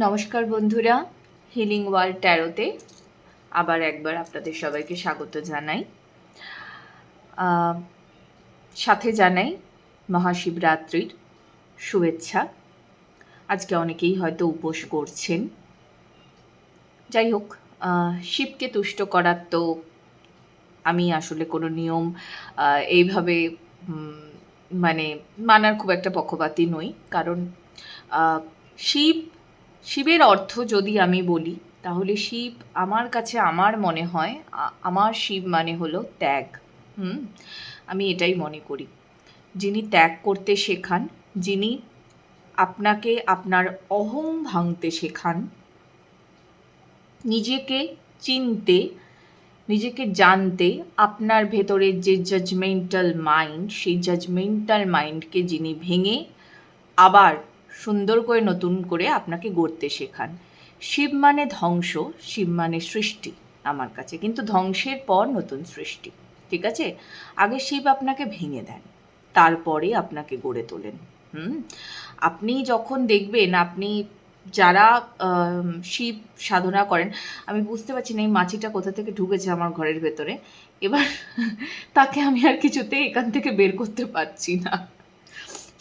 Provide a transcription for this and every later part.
নমস্কার বন্ধুরা, healing world ট্যারোতে আবার একবার আপনাদের সবাইকে স্বাগত জানাই। সাথে জানাই মহাশিবরাত্রির শুভেচ্ছা। আজকে অনেকেই হয়তো উপোস করছেন। যাই হোক, শিবকে তুষ্ট করার তো আমি আসলে কোনো নিয়ম এইভাবে মানার খুব একটা পক্ষপাতী নই। কারণ শিবের অর্থ যদি আমি বলি, তাহলে শিব আমার কাছে আমার মনে হয় আমার শিব মানে হলো ত্যাগ। আমি এটাই মনে করি। যিনি ত্যাগ করতে শেখান, যিনি আপনাকে আপনার অহং ভাঙতে শেখান, নিজেকে চিনতে, নিজেকে জানতে, আপনার ভেতরের যে জাজমেন্টাল মাইন্ড, সেই জাজমেন্টাল মাইন্ডকে যিনি ভেঙে আবার সুন্দর করে নতুন করে আপনাকে গড়তে শেখান। শিব মানে ধ্বংস, শিব মানে সৃষ্টি আমার কাছে, কিন্তু ধ্বংসের পর নতুন সৃষ্টি। ঠিক আছে, আগে শিব আপনাকে ভেঙে দেন, তারপরে আপনাকে গড়ে তোলেন। আপনি যখন দেখবেন, আপনি যারা শিব সাধনা করেন, আমি বুঝতে পারছি না এই মাছিটা কোথা থেকে ঢুকেছে আমার ঘরের ভেতরে। এবার তাকে আমি আর কিছুতেই এখান থেকে বের করতে পারছি না।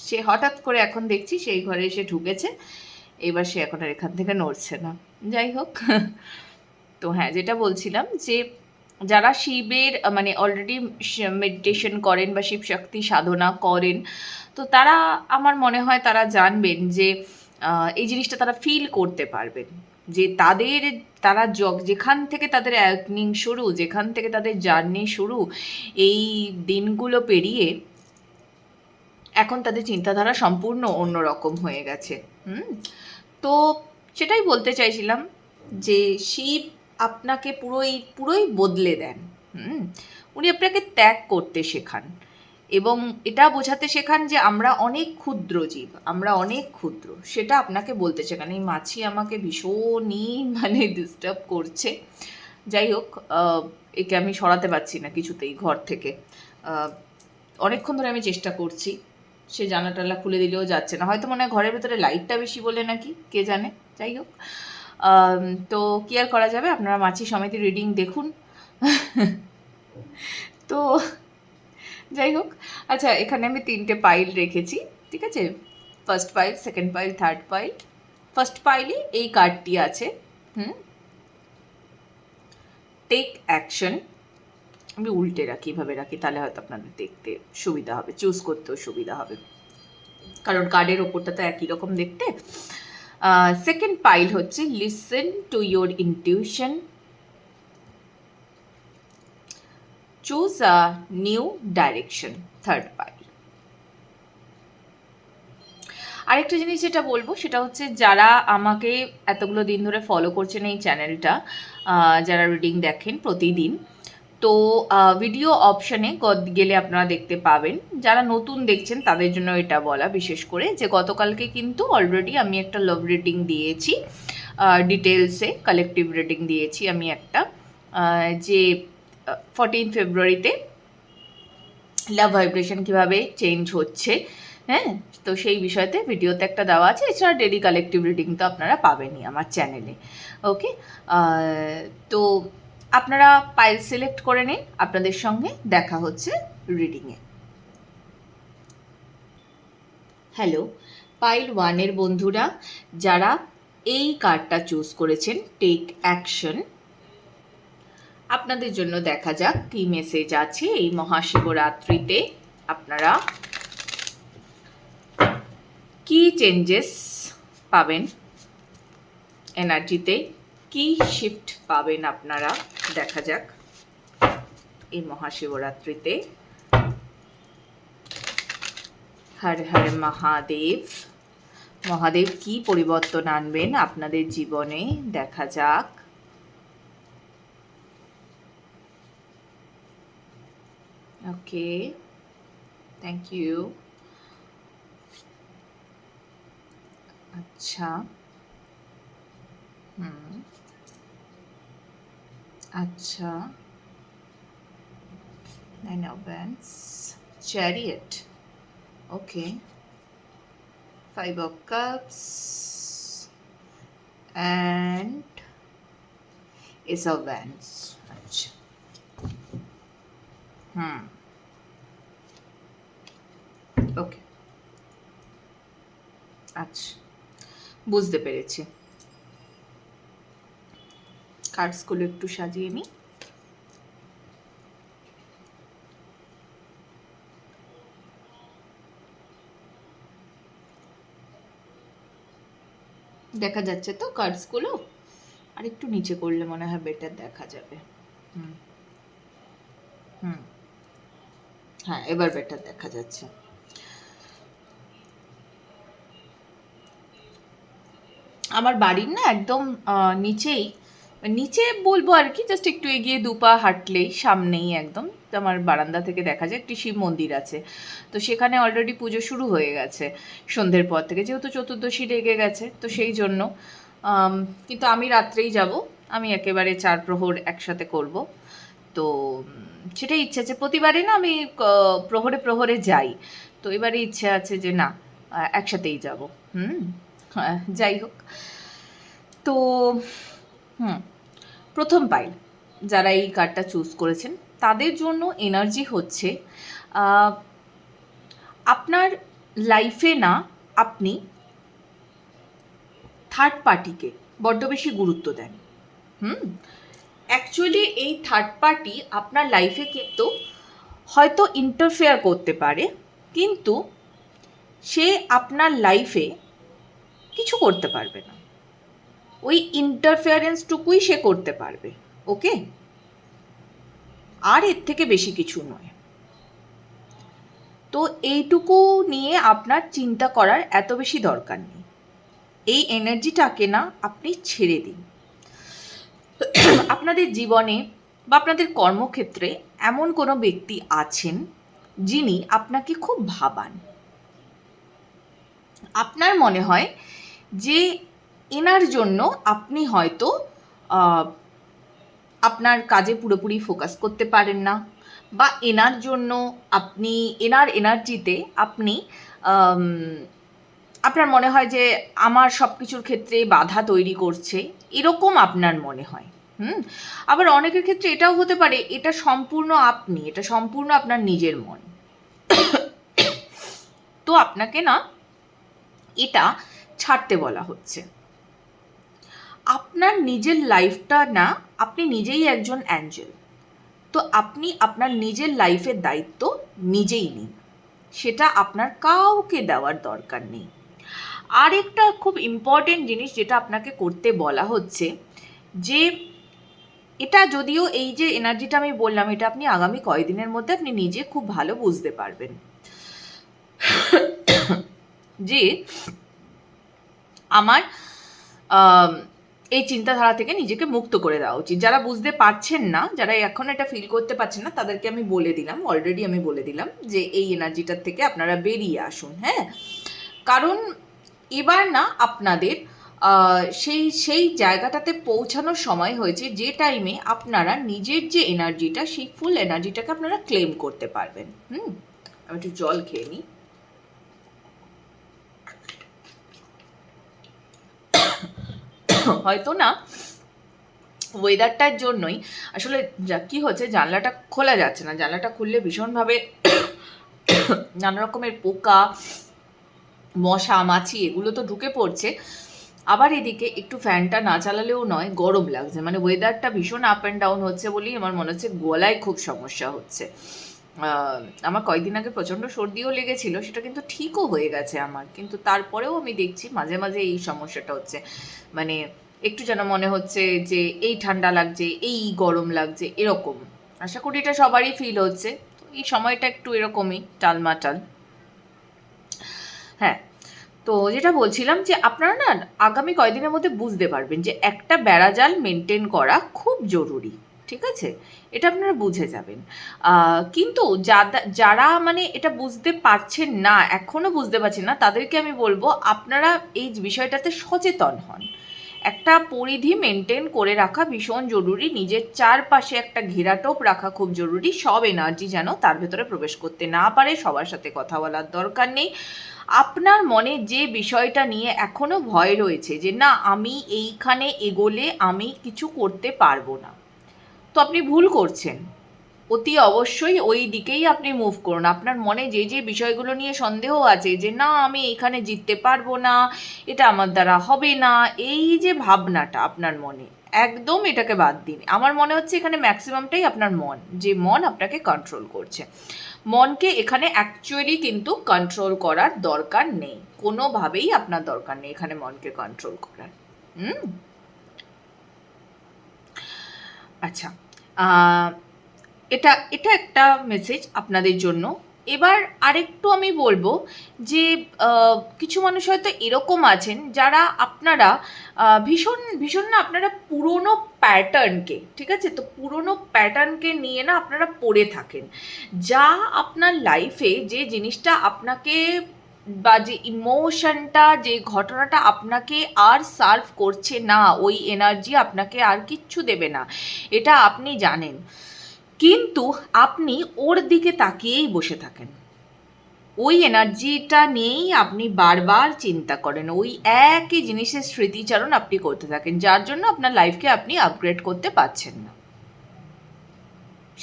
সে হঠাৎ করে এখন দেখছি সেই ঘরে এসে ঢুকেছে, এবার সে এখন আর এখান থেকে নড়ছে না। যাই হোক, তো হ্যাঁ, যেটা বলছিলাম যে যারা শিবের মানে অলরেডি মেডিটেশন করেন বা শিব শক্তি সাধনা করেন, তো তারা আমার মনে হয় তারা জানবেন যে এই জিনিসটা তারা ফিল করতে পারবেন যে তারা যেখান থেকে তাদের অ্যাওয়েকনিং শুরু, যেখান থেকে তাদের জার্নি শুরু, এই দিনগুলো পেরিয়ে এখন তাদের চিন্তাধারা সম্পূর্ণ অন্যরকম হয়ে গেছে। তো সেটাই বলতে চাইছিলাম যে শিব আপনাকে পুরোই বদলে দেন। উনি আপনাকে ত্যাগ করতে শেখান এবং এটা বোঝাতে শেখান যে আমরা অনেক ক্ষুদ্র জীব, আমরা অনেক ক্ষুদ্র, সেটা আপনাকে বলতে শেখান। এই মাছি আমাকে ভীষণই ডিস্টার্ব করছে। যাই হোক, একে আমি সরাতে পারছি না কিছুতেই ঘর থেকে। অনেকক্ষণ ধরে আমি চেষ্টা করছি, সে জানাটালা খুলে দিলেও যাচ্ছে না। হয়তো মনে হয় ঘরের ভেতরে লাইটটা বেশি বলে নাকি, কে জানে। যাই হোক, তো কি আর করা যাবে, আপনারা মাছি সমিতি রিডিং দেখুন। তো যাই হোক, আচ্ছা, এখানে আমি 3টে পাইল রেখেছি, ঠিক আছে? First pile, second pile, third pile. First পাইলে এই কার্ডটি আছে, টেক অ্যাকশন। আমি উল্টে রাখি, এভাবে রাখি, তাহলে হয়তো আপনাদের দেখতে সুবিধা হবে, চুজ করতেও সুবিধা হবে, কারণ কার্ডের ওপরটা তো একই রকম দেখতে। সেকেন্ড পাইল হচ্ছে listen to your intuition, choose a new direction, third pile. আরেকটা জিনিস যেটা বলবো সেটা হচ্ছে, যারা আমাকে এতগুলো দিন ধরে ফলো করছেন এই চ্যানেলটা, যারা রিডিং দেখেন প্রতিদিন, তো ভিডিও অপশানে গেলে আপনারা দেখতে পাবেন। যারা নতুন দেখছেন তাদের জন্য এটা বলা বিশেষ করে, যে গতকালকে কিন্তু অলরেডি আমি একটা লাভ রিডিং দিয়েছি, ডিটেলসে কালেকটিভ রিডিং দিয়েছি আমি একটা, যে 14 ফেব্রুয়ারিতে লাভ ভাইব্রেশন কীভাবে চেঞ্জ হচ্ছে। হ্যাঁ, তো সেই বিষয়তে ভিডিওতে একটা দেওয়া আছে। এছাড়া ডেলি কালেকটিভ রিডিং তো আপনারা পাবেনই আমার চ্যানেলে। ওকে, তো আপনারা পাইল সিলেক্ট করে নিন, আপনাদের সঙ্গে দেখা হচ্ছে রিডিংয়ে। হ্যালো পাইল 1-এর বন্ধুরা, যারা এই কার্ডটা চুজ করেছেন, টেক অ্যাকশন, আপনাদের জন্য দেখা যাক কি মেসেজ আছে এই মহাশিবরাত্রিতে। আপনারা কি চেঞ্জেস পাবেন এনার্জিতে, কি শিফট পাবেন আপনারা, দেখা যাক এই মহাশিবরাত্রিতে। হর হর মহাদেব, মহাদেব কি পরিবর্তন আনবেন আপনাদের জীবনে, দেখা যাক। ওকে, থ্যাংক ইউ। আচ্ছা, আচ্ছা, 9 of Wands, Chariot, okay, 5 of Cups, and S of Vance. আচ্ছা, ওকে, আচ্ছা, বুঝতে পেরেছি। কার্ডসগুলো একটু সাজিয়ে নিই। দেখা যাচ্ছে তো কার্ডসগুলো? আর একটু নিচে করলে মনে হয় বেটার দেখা যাবে। হুম হুম হ্যাঁ, এবার বেটার দেখা যাচ্ছে। আমার বাড়ির না একদম নিচেই, নিচে বলবো আর কি, জাস্ট একটু এগিয়ে 2 পা হাঁটলেই সামনেই একদম আমার বারান্দা থেকে দেখা যায় একটি শিব মন্দির আছে। তো সেখানে অলরেডি পুজো শুরু হয়ে গেছে সন্ধ্যের পর থেকে, যেহেতু চতুর্দশী লেগে গেছে তো সেই জন্য। কিন্তু আমি রাত্রেই যাব, আমি একেবারে 4 প্রহর একসাথে করব। তো সেটাই ইচ্ছে আছে, প্রতিবারে না আমি প্রহরে প্রহরে যাই, তো এবারে ইচ্ছে আছে যে না, একসাথেই যাব। যাই হোক। তো প্রথম পাইল যারা এই কার্ডটা চুজ করেছেন তাদের জন্য এনার্জি হচ্ছে আপনার লাইফে না আপনি থার্ড পার্টিকে বড্ড বেশি গুরুত্ব দেন। অ্যাকচুয়ালি এই থার্ড পার্টি আপনার লাইফে কিন্তু হয়তো ইন্টারফেয়ার করতে পারে, কিন্তু সে আপনার লাইফে কিছু করতে পারবে না, ওই ইন্টারফেয়ারেন্সটুকুই সে করতে পারবে। ওকে, আর এর থেকে বেশি কিছু নয়। তো এইটুকু নিয়ে আপনার চিন্তা করার এত বেশি দরকার নেই, এই এনার্জিটাকে না আপনি ছেড়ে দিন। আপনাদের জীবনে বা আপনাদের কর্মক্ষেত্রে এমন কোনো ব্যক্তি আছেন যিনি আপনাকে খুব ভাবান। আপনার মনে হয় যে এনার জন্য আপনি হয়তো আপনার কাজে পুরোপুরি ফোকাস করতে পারেন না, বা এনার জন্য আপনি এনার এনার্জিতে আপনি আপনার মনে হয় যে আমার সব কিছুর ক্ষেত্রে বাধা তৈরি করছে, এরকম আপনার মনে হয়। আবার অনেকের ক্ষেত্রে এটাও হতে পারে এটা সম্পূর্ণ আপনি, এটা সম্পূর্ণ আপনার নিজের মন। তো আপনাকে না এটা ছাড়তে বলা হচ্ছে। আপনার নিজের লাইফটা না, আপনি নিজেই একজন অ্যাঞ্জেল, তো আপনি আপনার নিজের লাইফের দায়িত্ব নিজেই নিন, সেটা আপনার কাউকে দেওয়ার দরকার নেই। আর একটা খুব ইম্পর্টেন্ট জিনিস যেটা আপনাকে করতে বলা হচ্ছে, যে এটা যদিও এই যে এনার্জিটা আমি বললাম, এটা আপনি আগামী কয়েকদিনের মধ্যে আপনি নিজে খুব ভালো বুঝতে পারবেন যে আমার এই চিন্তাধারা থেকে নিজেকে মুক্ত করে দেওয়া উচিত। যারা বুঝতে পারছেন না, যারা এখন এটা ফিল করতে পারছেন না, তাদেরকে আমি বলে দিলাম, অলরেডি আমি বলে দিলাম যে এই এনার্জিটার থেকে আপনারা বেরিয়ে আসুন। হ্যাঁ, কারণ এবার না আপনাদের সেই জায়গাটাতে পৌঁছানোর সময় হয়েছে, যে টাইমে আপনারা নিজের যে এনার্জিটা, সেই ফুল এনার্জিটাকে আপনারা ক্লেম করতে পারবেন। আমি একটু জল খেয়ে নিই। হয়তো না ওয়েদারটার জন্যই আসলে কি হচ্ছে, জানলাটা খোলা যাচ্ছে না, জানলাটা খুললে ভীষণভাবে নানা রকমের পোকা, মশা, মাছি এগুলো তো ঢুকে পড়ছে। আবার এদিকে একটু ফ্যানটা না চালালেও নয়, গরম লাগছে, মানে ওয়েদারটা ভীষণ আপ অ্যান্ড ডাউন হচ্ছে বলেই আমার মনে হচ্ছে গলায় খুব সমস্যা হচ্ছে। আমার কয়েকদিন আগে প্রচণ্ড সর্দিও লেগেছিল, সেটা কিন্তু ঠিকও হয়ে গেছে আমার, কিন্তু তারপরেও আমি দেখছি মাঝে মাঝে এই সমস্যাটা হচ্ছে, মানে একটু যেন মনে হচ্ছে যে এই ঠান্ডা লাগছে, এই গরম লাগছে, এরকম। আশা করি এটা সবারই ফিল হচ্ছে। তো এই সময়টা একটু এরকমই টালমাটাল। হ্যাঁ, তো যেটা বলছিলাম যে আপনারা না আগামী কয়েকদিনের মধ্যে বুঝতে পারবেন যে একটা বেড়াজাল মেনটেন করা খুব জরুরি। ঠিক আছে, এটা আপনারা বুঝে যাবেন। কিন্তু যারা মানে এটা বুঝতে পারছেন না, এখনও বুঝতে পারছেন না, তাদেরকে আমি বলবো আপনারা এই বিষয়টাতে সচেতন হন। একটা পরিধি মেনটেন করে রাখা ভীষণ জরুরি, নিজের চারপাশে একটা ঘেরাটোপ রাখা খুব জরুরি, সব এনার্জি যেন তার ভেতরে প্রবেশ করতে না পারে। সবার সাথে কথা বলার দরকার নেই। আপনার মনে যে বিষয়টা নিয়ে এখনো ভয় রয়েছে যে না আমি এইখানে এগোলে আমি কিছু করতে পারবো না, তো আপনি ভুল করছেন। অতি অবশ্যই ওই দিকেই আপনি মুভ করুন। আপনার মনে যে যে বিষয়গুলো নিয়ে সন্দেহ আছে যে না আমি এখানে জিততে পারবো না, এটা আমার দ্বারা হবে না, এই যে ভাবনাটা আপনার মনে, একদম এটাকে বাদ দিন। আমার মনে হচ্ছে এখানে ম্যাক্সিমামটাই আপনার মন, যে মন আপনাকে কন্ট্রোল করছে। মনকে এখানে অ্যাকচুয়ালি কিন্তু কন্ট্রোল করার দরকার নেই, কোনোভাবেই আপনার দরকার নেই এখানে মনকে কন্ট্রোল করার। আচ্ছা, এটা এটা একটা মেসেজ আপনাদের জন্য। এবার আরেকটু আমি বলবো যে কিছু মানুষ হয়তো এরকম আছেন যারা আপনারা ভীষণ ভীষণ না আপনারা পুরনো প্যাটার্নকে, ঠিক আছে, তো পুরনো প্যাটার্নকে নিয়ে না আপনারা পড়ে থাকেন, যা আপনার লাইফে যে জিনিসটা আপনাকে বা যে ইমোশনটা যে ঘটনাটা আপনাকে আর সার্ভ করছে না, ওই এনার্জি আপনাকে আর কিচ্ছু দেবে না, এটা আপনি জানেন, কিন্তু আপনি ওর দিকে তাকিয়েই বসে থাকেন, ওই এনার্জিটা নিয়েই আপনি বারবার চিন্তা করেন, ওই একই জিনিসের স্মৃতিচারণ আপনি করতে থাকেন, যার জন্য আপনার লাইফকে আপনি আপগ্রেড করতে পারছেন না।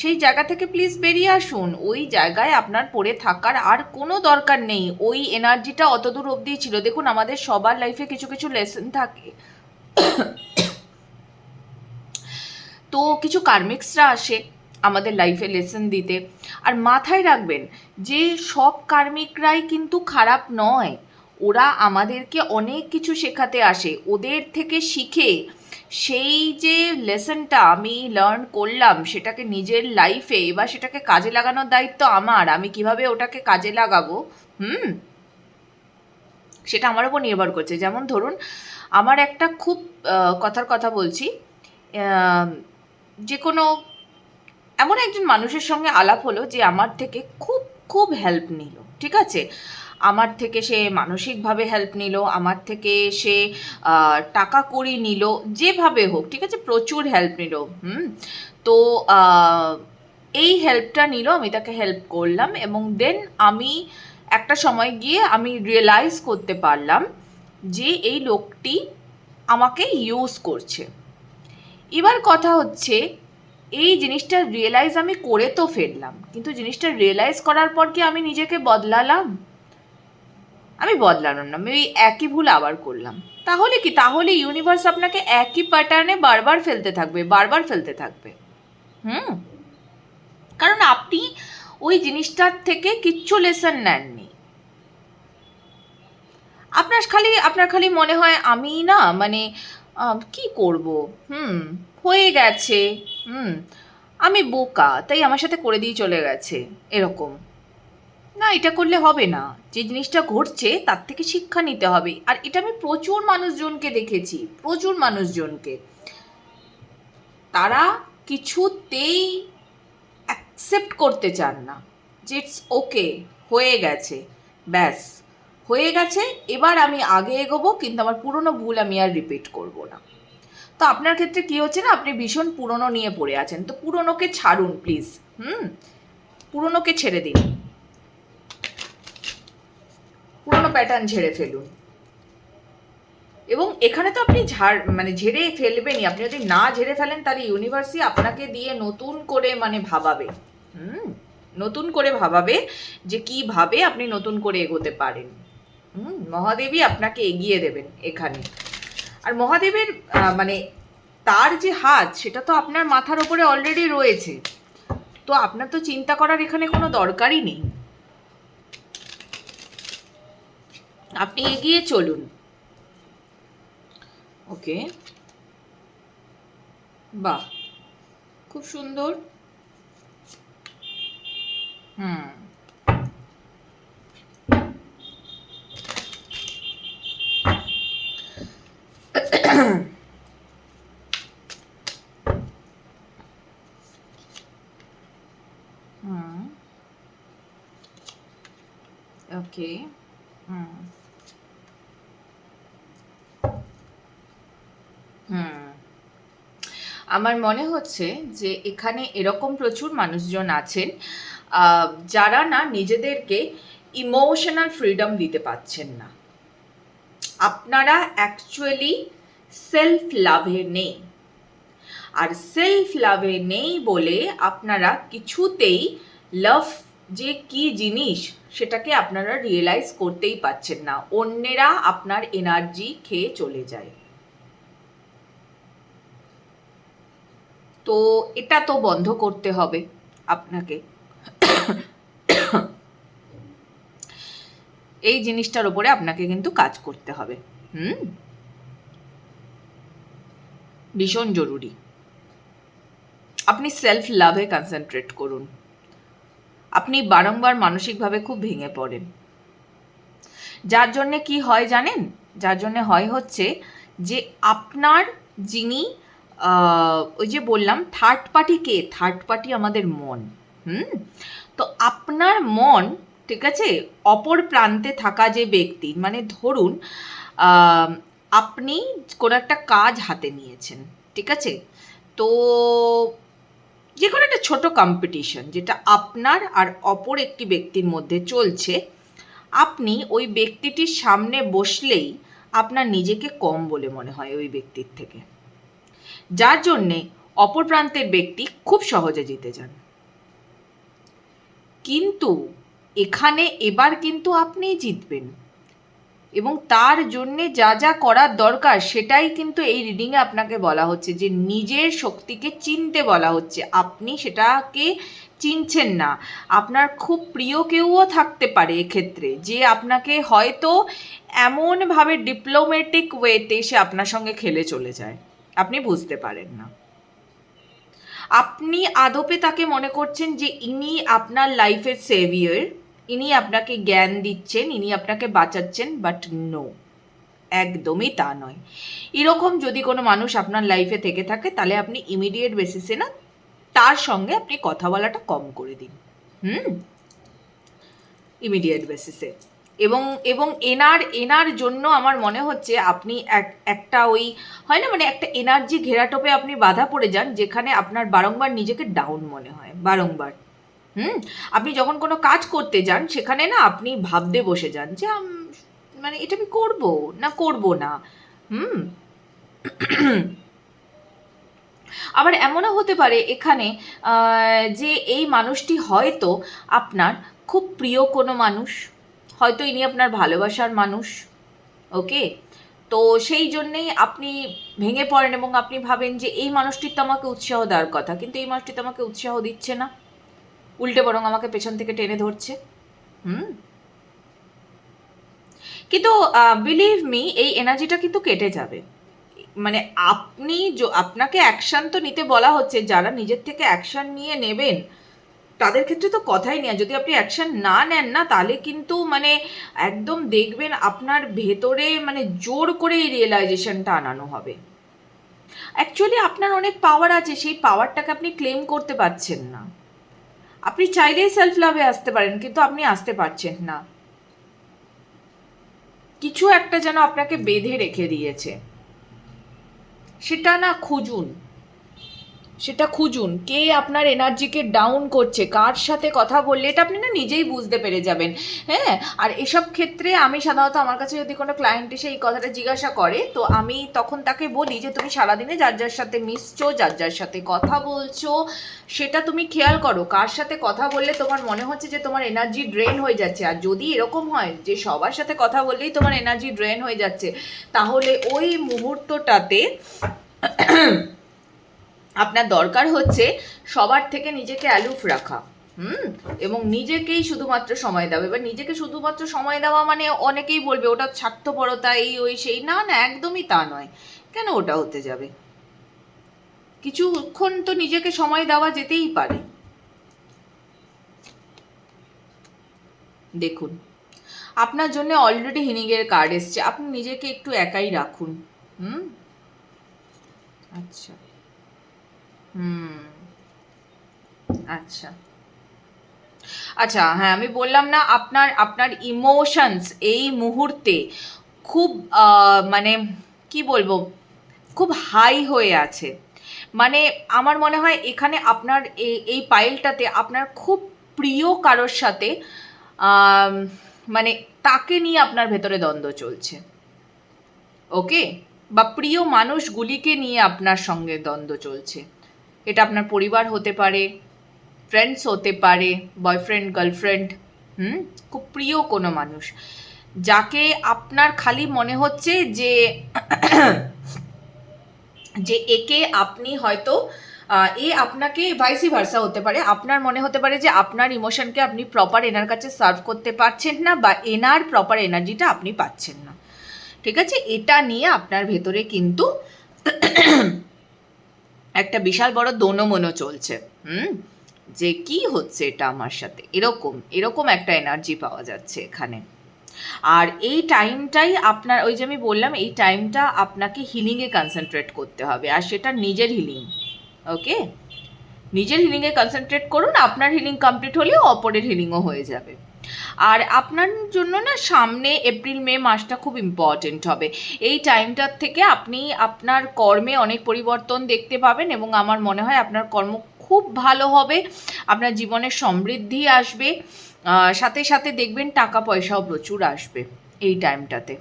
সেই জায়গা থেকে প্লিজ বেরিয়ে আসুন, ওই জায়গায় আপনার পড়ে থাকার আর কোনো দরকার নেই। ওই এনার্জিটা অত দূর অবধি ছিল। দেখুন আমাদের সবার লাইফে কিছু কিছু লেসন থাকে, তো কিছু কার্মিক্সরা আসে আমাদের লাইফে লেসন দিতে। আর মাথায় রাখবেন যে সব কার্মিকরাই কিন্তু খারাপ নয়, ওরা আমাদেরকে অনেক কিছু শেখাতে আসে, ওদের থেকে শিখে সেই যে লেসনটা আমি লার্ন করলাম সেটাকে নিজের লাইফে বা সেটাকে কাজে লাগানোর দায়িত্ব আমার, আমি কিভাবে ওটাকে কাজে লাগাবো সেটা আমার উপর নির্ভর করছে। যেমন ধরুন আমার একটা খুব কথার কথা বলছি, যে কোনো এমন একজন মানুষের সঙ্গে আলাপ হলো যে আমার থেকে খুব খুব হেল্প নিল, ঠিক আছে, আমার থেকে সে মানসিকভাবে হেল্প নিল, আমার থেকে সে টাকা কড়ি নিল, যেভাবে হোক, ঠিক আছে, প্রচুর হেল্প নিল। তো এই হেল্পটা নিল, আমি তাকে হেল্প করলাম, এবং দেন আমি একটা সময় গিয়ে আমি রিয়েলাইজ করতে পারলাম যে এই লোকটি আমাকে ইউজ করছে। এবার কথা হচ্ছে এই জিনিসটা রিয়েলাইজ আমি করে তো ফেললাম, কিন্তু জিনিসটা রিয়েলাইজ করার পর কি আমি নিজেকে বদলালাম? আমি বদলালাম না, আমি ওই একই ভুল আবার করলাম। তাহলে কি, তাহলে ইউনিভার্স আপনাকে একই প্যাটার্নে বারবার ফেলতে থাকবে, বারবার ফেলতে থাকবে। কারণ আপনি ওই জিনিসটার থেকে কিচ্ছু লেসন নেননি। আপনার খালি মনে হয় আমি না মানে কি করব, হয়ে গেছে, আমি বোকা তাই আমার সাথে করে দিয়ে চলে গেছে, এরকম না, এটা করলে হবে না। যে জিনিসটা ঘটছে তার থেকে শিক্ষা নিতে হবে। আর এটা আমি প্রচুর মানুষজনকে দেখেছি, প্রচুর মানুষজনকে, তারা কিছুতেই অ্যাকসেপ্ট করতে চান না যে ইটস ওকে, হয়ে গেছে, ব্যাস হয়ে গেছে, এবার আমি আগে এগোবো, কিন্তু আমার পুরনো ভুল আমি আর রিপিট করব না। তো আপনার ক্ষেত্রে কি হচ্ছে না, আপনি ভীষণ পুরনো নিয়ে পড়ে আছেন, তো পুরনোকে ছাড়ুন প্লিজ, পুরনোকে ছেড়ে দিন, পুরনো প্যাটার্ন ঝেড়ে ফেলুন। এবং এখানে তো আপনি ঝেড়ে ফেলবেনই, আপনি যদি না ঝেড়ে ফেলেন তাহলে ইউনিভার্সই আপনাকে দিয়ে নতুন করে ভাবাবে, নতুন করে ভাবাবে যে কিভাবে আপনি নতুন করে এগোতে পারেন। মহাদেবী আপনাকে এগিয়ে দেবেন এখানে। আর মহাদেবের তার যে হাত সেটা তো আপনার মাথার ওপরে অলরেডি রয়েছে, তো আপনার তো চিন্তা করার এখানে কোনো দরকারই নেই, আপনি এগিয়ে চলুন। ওকে, বাহ, খুব সুন্দর। ওকে, আমার মনে হচ্ছে যে এখানে এরকম প্রচুর মানুষজন আছেন যারা না নিজেদেরকে ইমোশনাল ফ্রিডম দিতে পারছেন না। আপনারা অ্যাকচুয়ালি সেলফ লাভে নেই, আর সেলফ লাভে নেই বলে আপনারা কিছুতেই লাভ যে কি জিনিস সেটাকে আপনারা রিয়েলাইজ করতেই পারছেন না। অন্যেরা আপনার এনার্জি খেয়ে চলে যায়। তো এটা তো বন্ধ করতে হবে আপনাকে। এই জিনিসটার উপরে আপনাকে কিন্তু কাজ করতে হবে। ভীষণ জরুরি। আপনি সেলফ লাভে কনসেন্ট্রেট করুন। আপনি বারংবার মানসিকভাবে খুব ভেঙে পড়েন, যার জন্যে কি হয় জানেন? যার জন্যে হচ্ছে যে আপনার যিনি ওই যে বললাম থার্ড পার্টি কে? থার্ড পার্টি আমাদের মন। তো আপনার মন, ঠিক আছে, অপর প্রান্তে থাকা যে ব্যক্তি, মানে ধরুন আপনি কোনো একটা কাজ হাতে নিয়েছেন, ঠিক আছে, তো যে কোনো একটা ছোট কম্পিটিশন যেটা আপনার আর অপর একটি ব্যক্তির মধ্যে চলছে, আপনি ওই ব্যক্তিটির সামনে বসলেই আপনার নিজেকে কম বলে মনে হয় ওই ব্যক্তির থেকে, যার জন্যে অপর প্রান্তের ব্যক্তি খুব সহজে জিতে যান। কিন্তু এখানে এবার কিন্তু আপনিই জিতবেন, এবং তার জন্যে যা যা করার দরকার সেটাই কিন্তু এই রিডিংয়ে আপনাকে বলা হচ্ছে, যে নিজের শক্তিকে চিনতে বলা হচ্ছে। আপনি সেটাকে চিনছেন না। আপনার খুব প্রিয় কেউও থাকতে পারে এক্ষেত্রে, যে আপনাকে হয়তো এমনভাবে ডিপ্লোম্যাটিক ওয়েতে সে আপনার সঙ্গে খেলে চলে যায়, আপনি বুঝতে পারেন না। আপনি আদপে তাকে মনে করছেন যে ইনি আপনার লাইফের সেভিয়ার, ইনি আপনাকে জ্ঞান দিচ্ছেন, ইনি আপনাকে বাঁচাচ্ছেন, বাট নো, একদমই তা নয়। এরকম যদি কোনো মানুষ আপনার লাইফে থেকে থাকে, তাহলে আপনি ইমিডিয়েট বেসিসে না তার সঙ্গে আপনি কথা বলাটা কম করে দিন। ইমিডিয়েট বেসিসে। এবং এনার জন্য আমার মনে হচ্ছে আপনি একটা ওই হয় না, মানে একটা এনার্জি ঘেরাটোপে আপনি বাধা পড়ে যান, যেখানে আপনার বারংবার নিজেকে ডাউন মনে হয়, বারংবার। আপনি যখন কোনো কাজ করতে যান, সেখানে না আপনি ভাবতে বসে যান যে মানে এটা আমি করবো না করবো না। আবার এমনও হতে পারে এখানে যে এই মানুষটি হয়তো আপনার খুব প্রিয় কোনো মানুষ, হয়তো ইনি আপনার ভালোবাসার মানুষ। ওকে, তো সেই জন্যেই আপনি ভেঙে পড়েন এবং আপনি ভাবেন যে এই মানুষটির তো আমাকে উৎসাহ দেওয়ার কথা, কিন্তু এই মানুষটি তো আমাকে উৎসাহ দিচ্ছে না, উল্টে বরং আমাকে পেছন থেকে টেনে ধরছে। কিন্তু বিলিভ মি, এই এনার্জিটা কিন্তু কেটে যাবে। মানে আপনাকে অ্যাকশান তো নিতে বলা হচ্ছে, যারা নিজের থেকে অ্যাকশান নিয়ে নেবেন তাদের ক্ষেত্রে তো কথাই নেই। যদি আপনি অ্যাকশান না নেন না, তাহলে কিন্তু মানে একদম দেখবেন আপনার ভেতরে মানে জোর করে এই রিয়েলাইজেশনটা আনানো হবে। অ্যাকচুয়ালি আপনার অনেক পাওয়ার আছে, সেই পাওয়ারটাকে আপনি ক্লেম করতে পারছেন না। আপনি চাইলেই সেলফ লাভে আসতে পারেন, কিন্তু আপনি আসতে পারছেন না। কিছু একটা যেন আপনাকে বেঁধে রেখে দিয়েছে, সেটা না খুঁজুন, সেটা খুঁজুন। কে আপনার এনার্জিকে ডাউন করছে, কার সাথে কথা বললে, এটা আপনি না নিজেই বুঝতে পেরে যাবেন। হ্যাঁ, আর এসব ক্ষেত্রে আমি সাধারণত আমার কাছে যদি কোনো ক্লায়েন্ট এসে এই কথাটা জিজ্ঞাসা করে, তো আমি তখন তাকে বলি যে তুমি সারাদিনে যার যার সাথে মিশছো, যার যার সাথে কথা বলছো, সেটা তুমি খেয়াল করো। কার সাথে কথা বললে তোমার মনে হচ্ছে যে তোমার এনার্জি ড্রেন হয়ে যাচ্ছে, আর যদি এরকম হয় যে সবার সাথে কথা বললেই তোমার এনার্জি ড্রেন হয়ে যাচ্ছে, তাহলে ওই মুহূর্তটাতে আপনার দরকার হচ্ছে সবার থেকে নিজেকে অ্যালুফ রাখা, এবং নিজেকেই শুধুমাত্র সময় দেওয়া। এবার নিজেকে শুধুমাত্র সময় দেওয়া মানে অনেকেই বলবে ওটা স্বার্থপরতা, এই ওই সেই, না না, একদমই তা নয়। কেন ওটা হতে যাবে? কিছুক্ষণ তো নিজেকে সময় দেওয়া যেতেই পারে। দেখুন, আপনার জন্য অলরেডি হিনিংয়ের কার্ড এসছে, আপনি নিজেকে একটু একাই রাখুন। আচ্ছা, আচ্ছা আচ্ছা, হ্যাঁ, আমি বললাম না আপনার ইমোশনস এই মুহূর্তে খুব মানে কি বলবো, খুব হাই হয়ে আছে। মানে আমার মনে হয় এখানে আপনার এই পাইলটাতে আপনার খুব প্রিয় কারোর সাথে মানে তাকে নিয়ে আপনার ভেতরে দ্বন্দ্ব চলছে, ওকে, বা প্রিয় মানুষগুলিকে নিয়ে আপনার সঙ্গে দ্বন্দ্ব চলছে। এটা আপনার পরিবার হতে পারে, ফ্রেন্ডস হতে পারে, বয়ফ্রেন্ড গার্লফ্রেন্ড, খুব প্রিয় কোনো মানুষ যাকে আপনার খালি মনে হচ্ছে যে যে একে আপনি হয়তো এ আপনাকে ভাইসি ভার্সা হতে পারে, আপনার মনে হতে পারে যে আপনার ইমোশনকে আপনি প্রপার এনার কাছে সার্ভ করতে পারছেন না, বা এনার প্রপার এনার্জিটা আপনি পাচ্ছেন না, ঠিক আছে? এটা নিয়ে আপনার ভেতরে কিন্তু একটা বিশাল বড় দোনোমনো চলছে, যে কি হচ্ছে এটা আমার সাথে, এরকম একটা এনার্জি পাওয়া যাচ্ছে এখানে। আর এই টাইমটাই আপনার, ওই যে আমি বললাম, এই টাইমটা আপনাকে হিলিংয়ে কনসেন্ট্রেট করতে হবে, আর সেটা নিজের হিলিং, ওকে? নিজের হিলিংয়ে কনসেন্ট্রেট করুন, আপনার হিলিং কমপ্লিট হলেও অপরের হিলিংও হয়ে যাবে। আর আপনার জন্য না সামনে এপ্রিল মে মাসটা খুব ইম্পর্টেন্ট হবে। এই টাইমটার থেকে আপনি আপনার কর্মে অনেক পরিবর্তন দেখতে পাবেন, এবং আমার মনে হয় আপনার কর্ম খুব ভালো হবে, আপনার জীবনে সমৃদ্ধি আসবে, সাথে সাথে দেখবেন টাকা পয়সাও প্রচুর আসবে এই টাইমটাতে।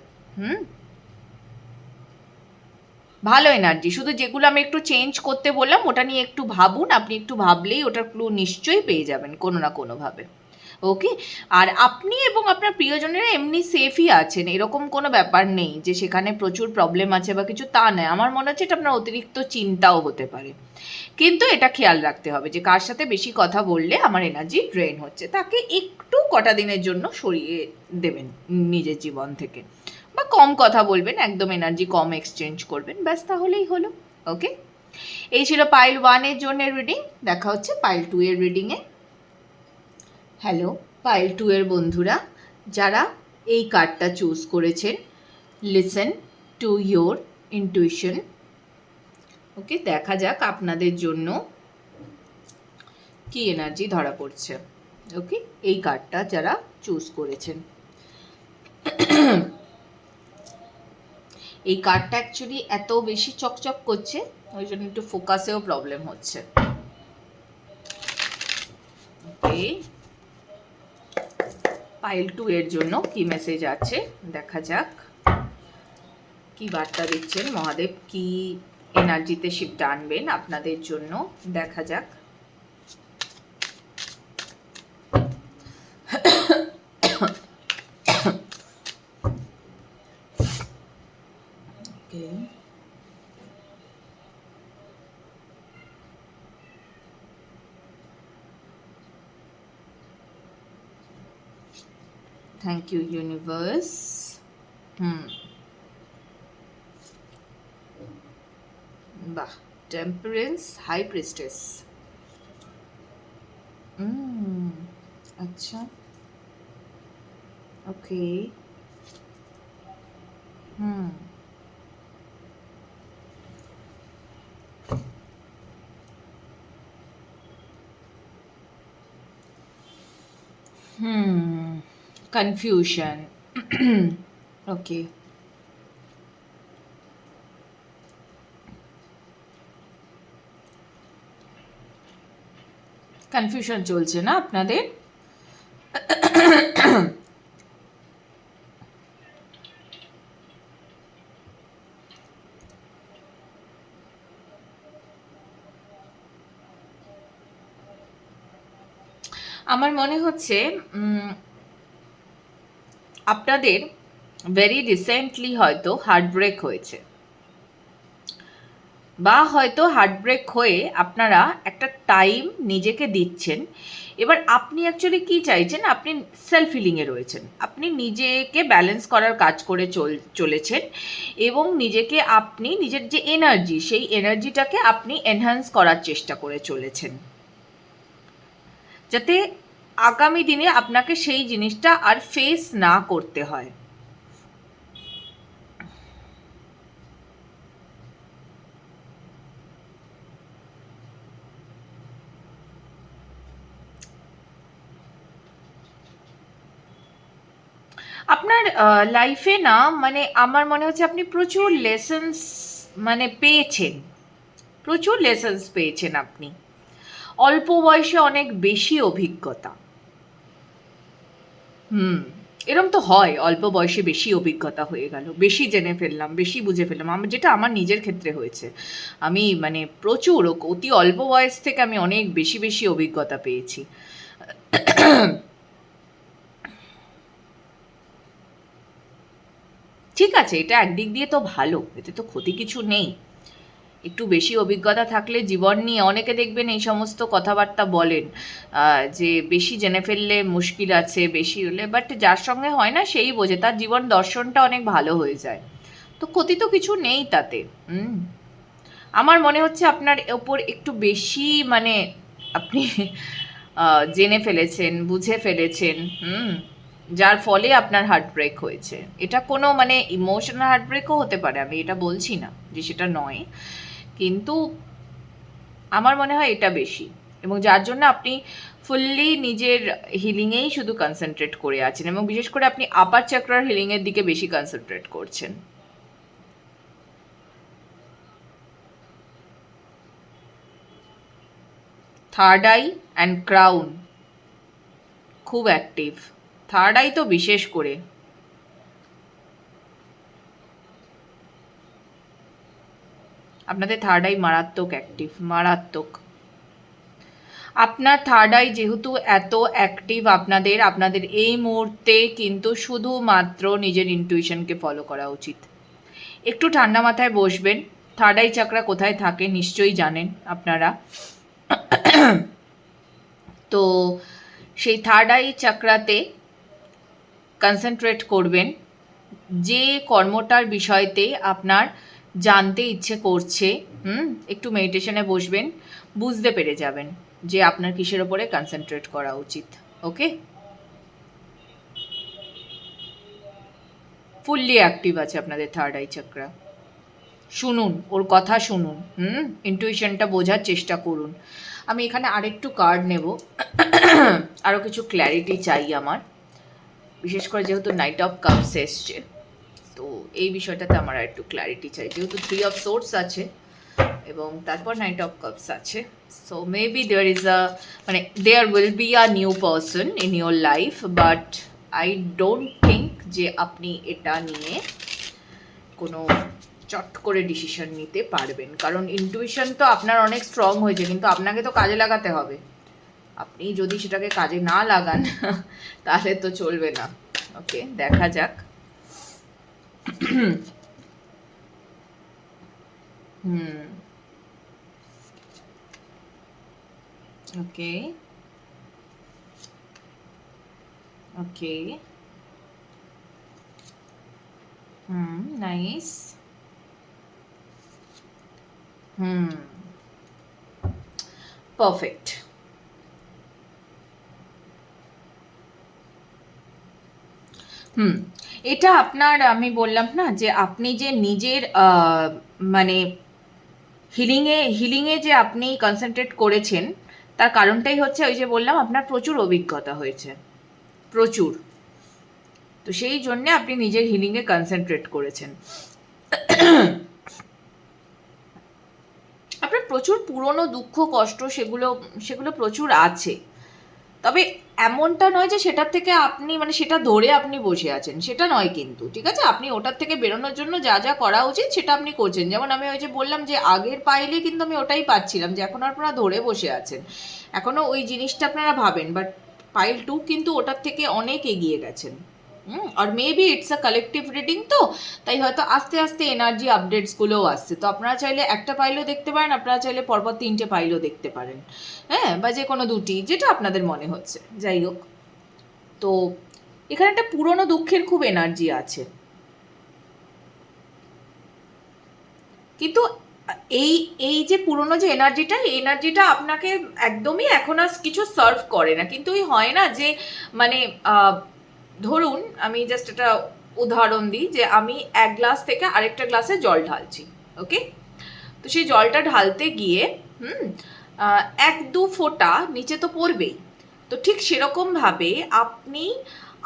ভালো এনার্জি। শুধু যেগুলো আমি একটু চেঞ্জ করতে বললাম ওটা নিয়ে একটু ভাবুন, আপনি একটু ভাবলেই ওটার ক্লু নিশ্চয়ই পেয়ে যাবেন কোনো না কোনোভাবে, ওকে? আর আপনি এবং আপনার প্রিয়জনেরা এমনি সেফই আছেন, এরকম কোনো ব্যাপার নেই যে সেখানে প্রচুর প্রবলেম আছে বা কিছু, তা নয়। আমার মনে হচ্ছে এটা আপনার অতিরিক্ত চিন্তাও হতে পারে, কিন্তু এটা খেয়াল রাখতে হবে যে কার সাথে বেশি কথা বললে আমার এনার্জি ড্রেন হচ্ছে, তাকে একটু কটা দিনের জন্য সরিয়ে দেবেন নিজের জীবন থেকে, বা কম কথা বলবেন, একদম এনার্জি কম এক্সচেঞ্জ করবেন, ব্যাস, তাহলেই হলো, ওকে? এই ছিল পাইল 1 এর জন্য রিডিং। দেখা হচ্ছে পাইল 2 এর রিডিংয়ে। হ্যালো পাইল 2 এর বন্ধুরা, যারা এই কার্ডটা চুজ করেছেন, লিসেন টু ইয়োর ইনটুইশন, ওকে? দেখা যাক আপনাদের জন্য কি এনার্জি ধরা পড়ছে, ওকে? এই কার্ডটা যারা চুজ করেছেন, এই কার্ডটা অ্যাকচুয়ালি এত বেশি চকচক করছে, ওই জন্য একটু ফোকাসেও প্রবলেম হচ্ছে, ওকে? পাইল 2 এর জন্য কি মেসেজ আছে দেখা যাক, কি বার্তা দিচ্ছেন মহাদেব, কি এনার্জিতে শিফট আনবেন আপনাদের জন্য, দেখা যাক। Thank you universe. বাহ, টেম্পারেন্স, হাই প্রিস্টেস, আচ্ছা, ওকে, confusion. Okay. কনফিউশন চলছে না আপনাদের? আমার মনে হচ্ছে আপনাদের ভেরি রিসেন্টলি হয়তো হার্টব্রেক হয়েছে, বা হয়তো হার্টব্রেক হয়ে আপনারা একটা টাইম নিজেকে দিচ্ছেন। এবার আপনি অ্যাকচুয়ালি কি চাইছেন, আপনি সেলফ হিলিংয়ে রয়েছেন, আপনি নিজেকে ব্যালেন্স করার কাজ করে চলেছেন, এবং নিজেকে আপনি নিজের যে এনার্জি, সেই এনার্জিটাকে আপনি এনহ্যান্স করার চেষ্টা করে চলেছেন, যাতে আগামী দিনে আপনাকে সেই জিনিসটা আর ফেস না করতে হয়। আপনার লাইফে না, মানে আমার মনে হচ্ছে আপনি প্রচুর লেসন্স মানে পেয়েছেন, প্রচুর লেসন্স পেয়েছেন আপনি, অল্প বয়সে অনেক বেশি অভিজ্ঞতা। এরম তো হয়, অল্প বয়সে বেশি অভিজ্ঞতা হয়ে গেল, বেশি জেনে ফেললাম, বেশি বুঝে ফেললাম। যেটা আমার নিজের ক্ষেত্রে হয়েছে, আমি মানে প্রচুর অতি অল্প বয়স থেকে আমি অনেক বেশি বেশি অভিজ্ঞতা পেয়েছি। ঠিক আছে, এটা একদিক দিয়ে তো ভালো, এতে তো ক্ষতি কিছু নেই। একটু বেশি অভিজ্ঞতা থাকলে জীবন নিয়ে, অনেকে দেখবেন এই সমস্ত কথাবার্তা বলেন যে বেশি জেনে ফেললে মুশকিল আছে, বেশি হলে, বাট যার সঙ্গে হয় না সেই বোঝে, তার জীবন দর্শনটা অনেক ভালো হয়ে যায়, তো ক্ষতি তো কিছু নেই তাতে। আমার মনে হচ্ছে আপনার ওপর একটু বেশি মানে আপনি জেনে ফেলেছেন, বুঝে ফেলেছেন, যার ফলে আপনার হার্ট ব্রেক হয়েছে। এটা কোনো মানে ইমোশনাল হার্ট ব্রেকও হতে পারে, আমি এটা বলছি না যে সেটা নয়, কিন্তু আমার মনে হয় এটা বেশি, এবং যার জন্য আপনি ফুললি নিজের হিলিংয়েই শুধু কনসেন্ট্রেট করে আছেন, এবং বিশেষ করে আপনি আপার চক্রার হিলিংয়ের দিকে বেশি কনসেন্ট্রেট করছেন। থার্ড আই অ্যান্ড ক্রাউন খুব অ্যাক্টিভ, থার্ড আই তো বিশেষ করে। আপনাদের থার্ড আই মারাত্মক অ্যাক্টিভ, মারাত্মক। আপনার থার্ড আই যেহেতু এত অ্যাক্টিভ, আপনাদের এই মুহূর্তে কিন্তু শুধুমাত্র নিজের ইনটুইশনকে ফলো করা উচিত। একটু ঠান্ডা মাথায় বসবেন। থার্ড আই চাকরা কোথায় থাকে নিশ্চয়ই জানেন আপনারা। তো সেই থার্ড আই চাকরাতে কনসেন্ট্রেট করবেন, যে কর্মটার বিষয়তে আপনার জানতে ইচ্ছে করছে, একটু মেডিটেশনে বসবেন, বুঝতে পেরে যাবেন যে আপনার কিসের ওপরে কনসেন্ট্রেট করা উচিত। ওকে, ফুললি অ্যাক্টিভ আছে আপনাদের থার্ড আই চাকরা। শুনুন, ওর কথা শুনুন, ইনটুইশনটা বোঝার চেষ্টা করুন। আমি এখানে আরেকটু কার্ড নেব, আরও কিছু ক্ল্যারিটি চাই আমার, বিশেষ করে যেহেতু নাইট অফ কাপস এসছে, তো এই বিষয়টাতে আমার একটু ক্ল্যারিটি চাই, যেহেতু 3 অফ সোর্স আছে এবং তারপর নাইট অফ কাপস আছে। So maybe there will be a new person in your life, but I don't think যে আপনি এটা নিয়ে কোনো চট করে ডিসিশন নিতে পারবেন, কারণ ইনটুইশন তো আপনার অনেক স্ট্রং হয়েছে, কিন্তু আপনাকে তো কাজে লাগাতে হবে। আপনি যদি সেটাকে কাজে না লাগান তাহলে তো চলবে না। ওকে, দেখা যাক। ওকে ওকে, নাইস। পারফেক্ট। এটা আপনার, আমি বললাম না যে আপনি যে নিজের মানে হিলিংয়ে যে আপনি কনসেন্ট্রেট করেছেন, তার কারণটাই হচ্ছে ওই যে বললাম আপনার প্রচুর অভিজ্ঞতা হয়েছে, প্রচুর। তো সেই জন্যে আপনি নিজের হিলিংয়ে কনসেন্ট্রেট করেছেন। আপনার প্রচুর পুরনো দুঃখ কষ্ট সেগুলো প্রচুর আছে, তবে এমনটা নয় যে সেটার থেকে আপনি মানে সেটা ধরে আপনি বসে আছেন, সেটা নয় কিন্তু, ঠিক আছে? আপনি ওটার থেকে বেরোনোর জন্য যা যা করা উচিত সেটা আপনি করছেন। যেমন আমি ওই যে বললাম যে আগের পাইলে কিন্তু আমি ওটাই পাচ্ছিলাম, যে এখন আপনারা ধরে বসে আছেন, এখনও ওই জিনিসটা আপনারা ভাবেন, বাট পাইল 2 কিন্তু ওটার থেকে অনেক এগিয়ে গেছেন। আর maybe it's a collective reading, তো তাই হয়তো আস্তে আস্তে এনার্জি আপডেটসগুলোও আসছে, তো আপনারা চাইলে একটা পাইলও দেখতে পারেন, আপনারা চাইলে পরপর 3টে পাইলও দেখতে পারেন, হ্যাঁ, বা যে কোনো 2টি, যেটা আপনাদের মনে হচ্ছে। যাই হোক, তো এখানে একটা পুরনো দুঃখের খুব এনার্জি আছে, কিন্তু এই এই যে পুরনো যে এনার্জিটা, এই এনার্জিটা আপনাকে একদমই এখন আর কিছু সার্ভ করে না, কিন্তু ওই হয় না যে মানে ধরুন আমি জাস্ট একটা উদাহরণ দিই, যে আমি এক গ্লাস থেকে আরেকটা গ্লাসে জল ঢালছি, ওকে? তো সেই জলটা ঢালতে গিয়ে 1-2 ফোঁটা নিচে তো পড়বেই, তো ঠিক সেরকমভাবে আপনি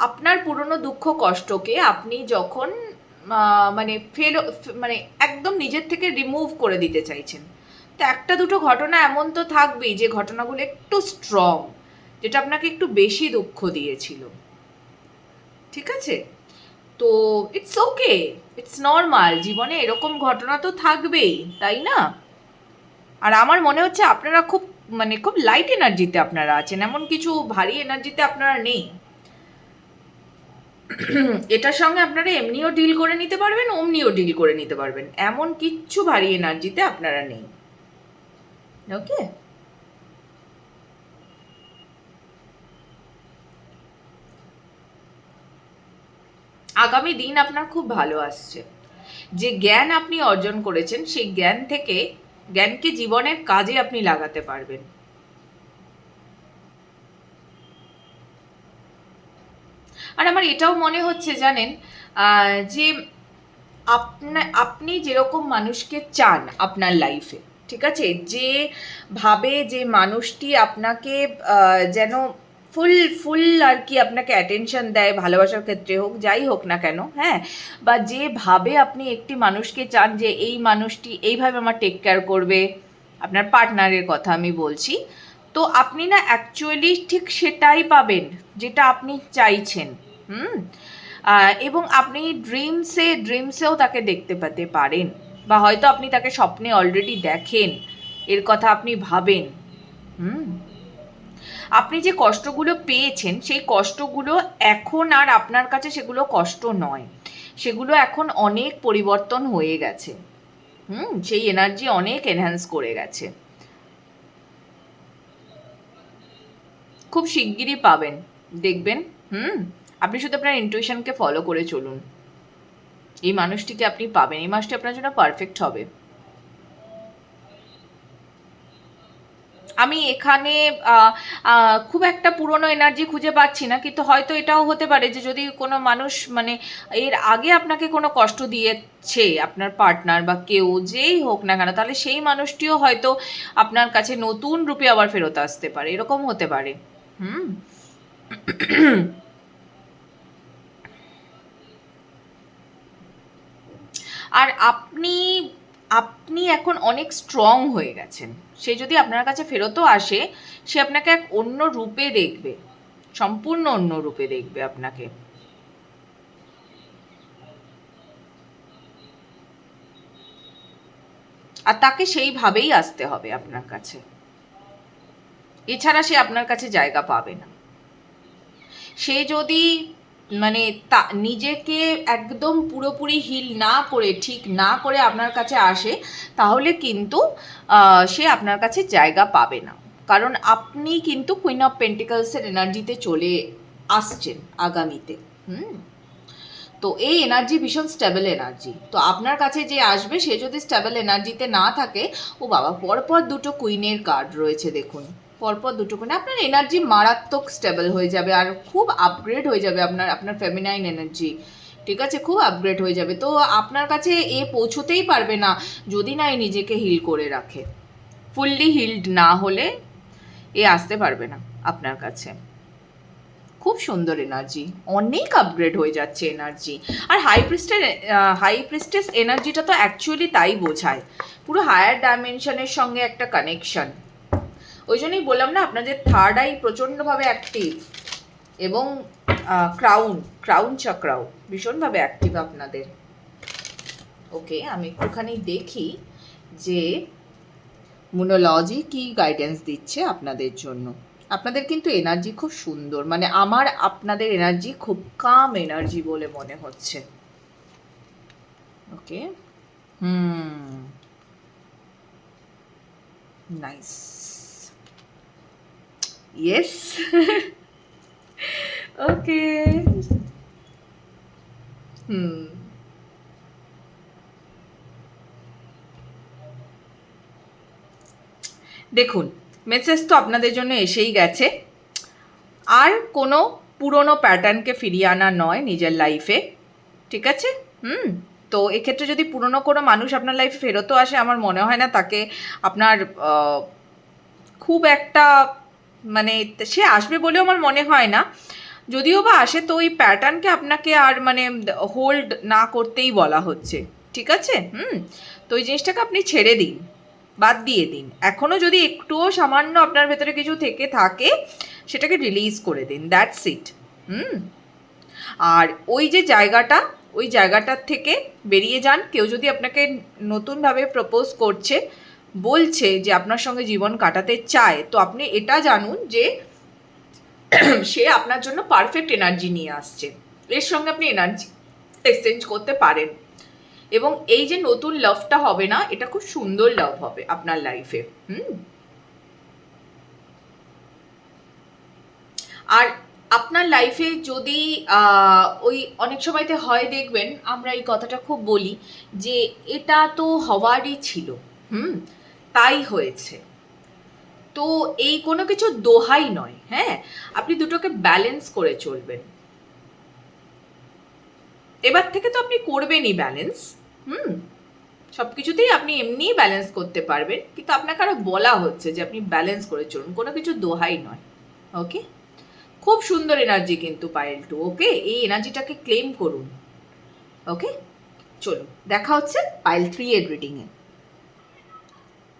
আপনার পুরনো দুঃখ কষ্টকে আপনি যখন মানে মানে একদম নিজের থেকে রিমুভ করে দিতে চাইছেন, তো একটা দুটো ঘটনা এমন তো থাকবেই যে ঘটনাগুলো একটু স্ট্রং, যেটা আপনাকে একটু বেশি দুঃখ দিয়েছিল, ঠিক আছে? তো ইটস ওকে, ইটস নর্মাল, জীবনে এরকম ঘটনা তো থাকবেই, তাই না? আর আমার মনে হচ্ছে আপনারা খুব খুব লাইট এনার্জিতে আপনারা আছেন, এমন কিছু ভারী এনার্জিতে আপনারা নেই। এটার সঙ্গে আপনারা এমনিও ডিল করে নিতে পারবেন, অমনিও ডিল করে নিতে পারবেন, এমন কিচ্ছু ভারী এনার্জিতে আপনারা নেই। ওকে, আগামী দিন আপনার খুব ভালো আসছে। যে জ্ঞান আপনি অর্জন করেছেন সেই জ্ঞানকে জীবনের কাজে আপনি লাগাতে পারবেন। আর আমার এটাও মনে হচ্ছে জানেন, যে আপনি যেরকম মানুষকে চান আপনার লাইফে, ঠিক আছে, যে ভাবে যে মানুষটি আপনাকে যেন ফুল ফুল আর কি আপনাকে অ্যাটেনশন দেয়, ভালোবাসার ক্ষেত্রে হোক, যাই হোক না কেন, হ্যাঁ, বা যে ভাবে আপনি একটি মানুষকে চান যে এই মানুষটি এইভাবে আমার টেক কেয়ার করবে, আপনার পার্টনারের কথা আমি বলছি, তো আপনি না অ্যাকচুয়ালি ঠিক সেটাই পাবেন যেটা আপনি চাইছেন। হুম, এবং আপনি ড্রিমসেও তাকে দেখতে পেতে পারেন, বা হয়তো আপনি তাকে স্বপ্নে অলরেডি দেখেন, এর কথা আপনি ভাবেন। হুম, আপনি যে কষ্টগুলো পেয়েছেন সেই কষ্টগুলো এখন আর আপনার কাছে সেগুলো কষ্ট নয়, সেগুলো এখন অনেক পরিবর্তন হয়ে গেছে। সেই এনার্জি অনেক এনহ্যান্স করে গেছে, খুব শিগগিরই পাবেন, দেখবেন। আপনি শুধু আপনার ইনটুইশনকে ফলো করে চলুন, এই মানুষটিকে আপনি পাবেন, এই মানুষটি আপনার জন্য পারফেক্ট হবে। আমি এখানে খুব একটা পুরনো এনার্জি খুঁজে পাচ্ছি না, কিন্তু হয়তো এটাও হতে পারে যে যদি কোনো মানুষ এর আগে আপনাকে কোনো কষ্ট দিয়েছে, আপনার পার্টনার বা কেউ যেই হোক না কেন, তাহলে সেই মানুষটিও হয়তো আপনার কাছে নতুন রূপে আবার ফেরত আসতে পারে, এরকম হতে পারে। হুম আর আপনি আপনি এখন অনেক স্ট্রং হয়ে গেছেন, সে যদি আপনার কাছে ফেরতও আসে, সে আপনাকে এক অন্য রূপে দেখবে, সম্পূর্ণ অন্য রূপে দেখবে আপনাকে। আর তাকে সেইভাবেই আসতে হবে আপনার কাছে, এছাড়া সে আপনার কাছে জায়গা পাবে না। সে যদি নিজেকে একদম পুরোপুরি হিল না করে, ঠিক না করে আপনার কাছে আসে, তাহলে কিন্তু সে আপনার কাছে জায়গা পাবে না, কারণ আপনি কিন্তু কুইন অফ পেন্টিকলসের এনার্জিতে চলে আসছেন আগামীতে। তো এই এনার্জি ভীষণ স্টেবল এনার্জি, তো আপনার কাছে যে আসবে সে যদি স্টেবল এনার্জিতে না থাকে, ও বাবা, পরপর দুটো কুইনের কার্ড রয়েছে দেখুন, পরপর দুটো কুইন, আপনার এনার্জি মারাত্মক স্টেবল হয়ে যাবে, আর খুব আপগ্রেড হয়ে যাবে আপনার ফেমিনাইন এনার্জি, ঠিক আছে, খুব আপগ্রেড হয়ে যাবে। তো আপনার কাছে এ পৌঁছতেই পারবে না যদি না এ নিজেকে হিল করে রাখে, ফুললি হিলড না হলে এ আসতে পারবে না আপনার কাছে। খুব সুন্দর এনার্জি, অনেক আপগ্রেড হয়ে যাচ্ছে এনার্জি। আর হাই প্রিস্টেস এনার্জিটা তো অ্যাকচুয়ালি তাই বোঝায়, পুরো হায়ার ডাইমেনশনের সঙ্গে একটা কানেকশন। ওই জন্যই বললাম না, আপনাদের থার্ড আই প্রচণ্ডভাবে অ্যাক্টিভ, এবং ক্রাউন চক্রাও ভীষণভাবে অ্যাক্টিভ আপনাদের। ওকে, আমি একটুখানি দেখি যে মুনোলজি কি গাইডেন্স দিচ্ছে আপনাদের জন্য। আপনাদের কিন্তু এনার্জি খুব সুন্দর, আমার আপনাদের এনার্জি খুব কাম এনার্জি বলে মনে হচ্ছে। ওকে, নাইস, ইয়েস, ওকে, দেখুন, মেসেজ তো আপনাদের জন্য এসেই গেছে, আর কোনো পুরনো প্যাটার্নকে ফিরিয়ে আনা নয় নিজের লাইফে, ঠিক আছে? তো এক্ষেত্রে যদি পুরনো কোনো মানুষ আপনার লাইফে ফেরতও আসে, আমার মনে হয় না তাকে আপনার খুব একটা সে আসবে বলেও আমার মনে হয় না, যদিও বা আসে তো ওই প্যাটার্নকে আপনাকে আর হোল্ড না করতেই বলা হচ্ছে, ঠিক আছে? তো ওই জিনিসটাকে আপনি ছেড়ে দিন, বাদ দিয়ে দিন। এখনও যদি একটুও সামান্য আপনার ভেতরে কিছু থেকে থাকে সেটাকে রিলিজ করে দিন, দ্যাটস ইট। আর ওই যে জায়গাটা, ওই জায়গাটার থেকে বেরিয়ে যান। কেউ যদি আপনাকে নতুনভাবে প্রপোজ করছে, বলছে যে আপনার সঙ্গে জীবন কাটাতে চায়, তো আপনি এটা জানুন যে সে আপনার জন্য পারফেক্ট এনার্জি নিয়ে আসছে। এর সঙ্গে আপনি এনার্জি এক্সচেঞ্জ করতে পারেন। এবং এই যে নতুন লাভটা হবে না, এটা খুব সুন্দর লাভ হবে আপনার লাইফে। আর আপনার লাইফে যদি ওই অনেক সময়তে হয়, দেখবেন আমরা এই কথাটা খুব বলি যে এটা তো হওয়ারই ছিল, তাই হয়েছে। তো এই কোনো কিছু দোহাই নয়, হ্যাঁ, আপনি দুটোকে ব্যালেন্স করে চলবেন। এবার থেকে তো আপনি করবেনই ব্যালেন্স, সব কিছুতেই আপনি এমনিই ব্যালেন্স করতে পারবেন, কিন্তু আপনাকে আরো বলা হচ্ছে যে আপনি ব্যালেন্স করে চলুন, কোনো কিছু দোহাই নয়। ওকে, খুব সুন্দর এনার্জি কিন্তু পাইল 2। ওকে, এই এনার্জিটাকে ক্লেম করুন। ওকে, চলুন দেখা হচ্ছে পাইল 3 এর রিডিংয়ে।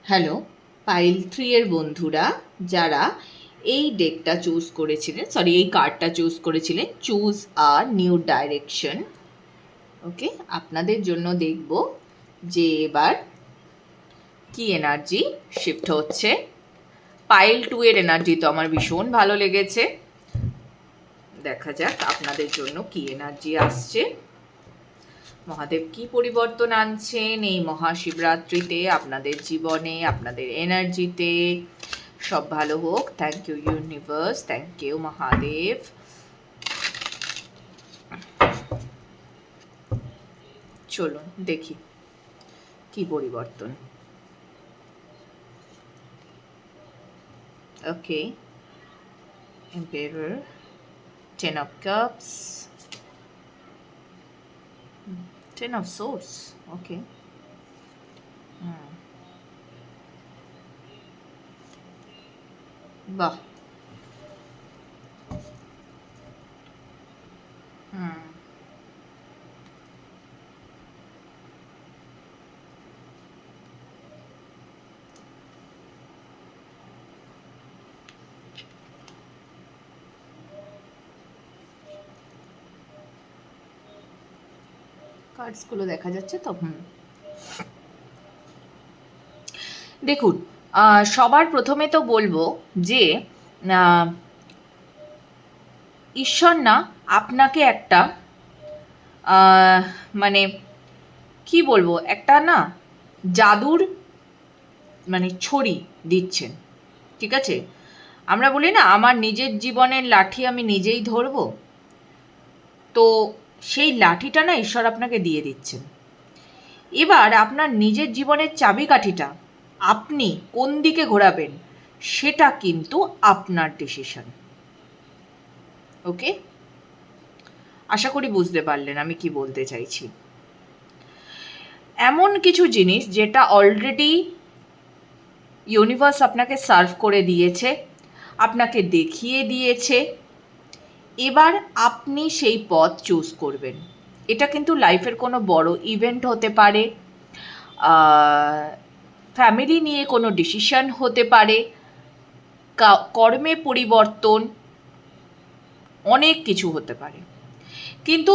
হ্যালো পাইল 3 এর বন্ধুরা, যারা এই ডেকটা চুজ করেছিলেন, সরি এই কার্ডটা চুজ করেছিলেন, চুজ আ নিউ ডাইরেকশন। ওকে, আপনাদের জন্য দেখব যে এবার কি এনার্জি শিফট হচ্ছে। পাইল 2 এর এনার্জি তো আমার ভীষণ ভালো লেগেছে। দেখা যাক আপনাদের জন্য কি এনার্জি আসছে, মহাদেব কি পরিবর্তন আনছেন এই মহাশিবরাত্রিতে আপনাদের জীবনে, আপনাদের এনার্জিতে। সব ভালো হোক। Thank you universe, thank you Mahadev. চলুন দেখি কি পরিবর্তন। Okay, empire, 10 of cups, 10 of swords. Okay. বাহ, কার্ডসগুলো দেখা যাচ্ছে তো। দেখুন, সবার প্রথমে তো বলবো যে ঈশ্বর না আপনাকে একটা মানে কি বলবো, একটা না জাদুর মানে ছড়ি দিচ্ছেন, ঠিক আছে? আমরা বলি না আমার নিজের জীবনের লাঠি আমি নিজেই ধরবো, তো সেই লাঠিটা না ঈশ্বর আপনাকে দিয়ে দিচ্ছেন। এবার আপনার নিজের জীবনের চাবিকাঠিটা আপনি কোন দিকে ঘোরাবেন সেটা কিন্তু আপনার ডিসিশন। ওকে, আশা করি বুঝতে পারলেন আমি কি বলতে চাইছি। এমন কিছু জিনিস যেটা অলরেডি ইউনিভার্স আপনাকে সার্ভ করে দিয়েছে, আপনাকে দেখিয়ে দিয়েছে, এবার আপনি সেই পথ চুজ করবেন। এটা কিন্তু লাইফের কোনো বড় ইভেন্ট হতে পারে, ফ্যামিলি নিয়ে কোনো ডিসিশন হতে পারে, কর্মে পরিবর্তন, অনেক কিছু হতে পারে, কিন্তু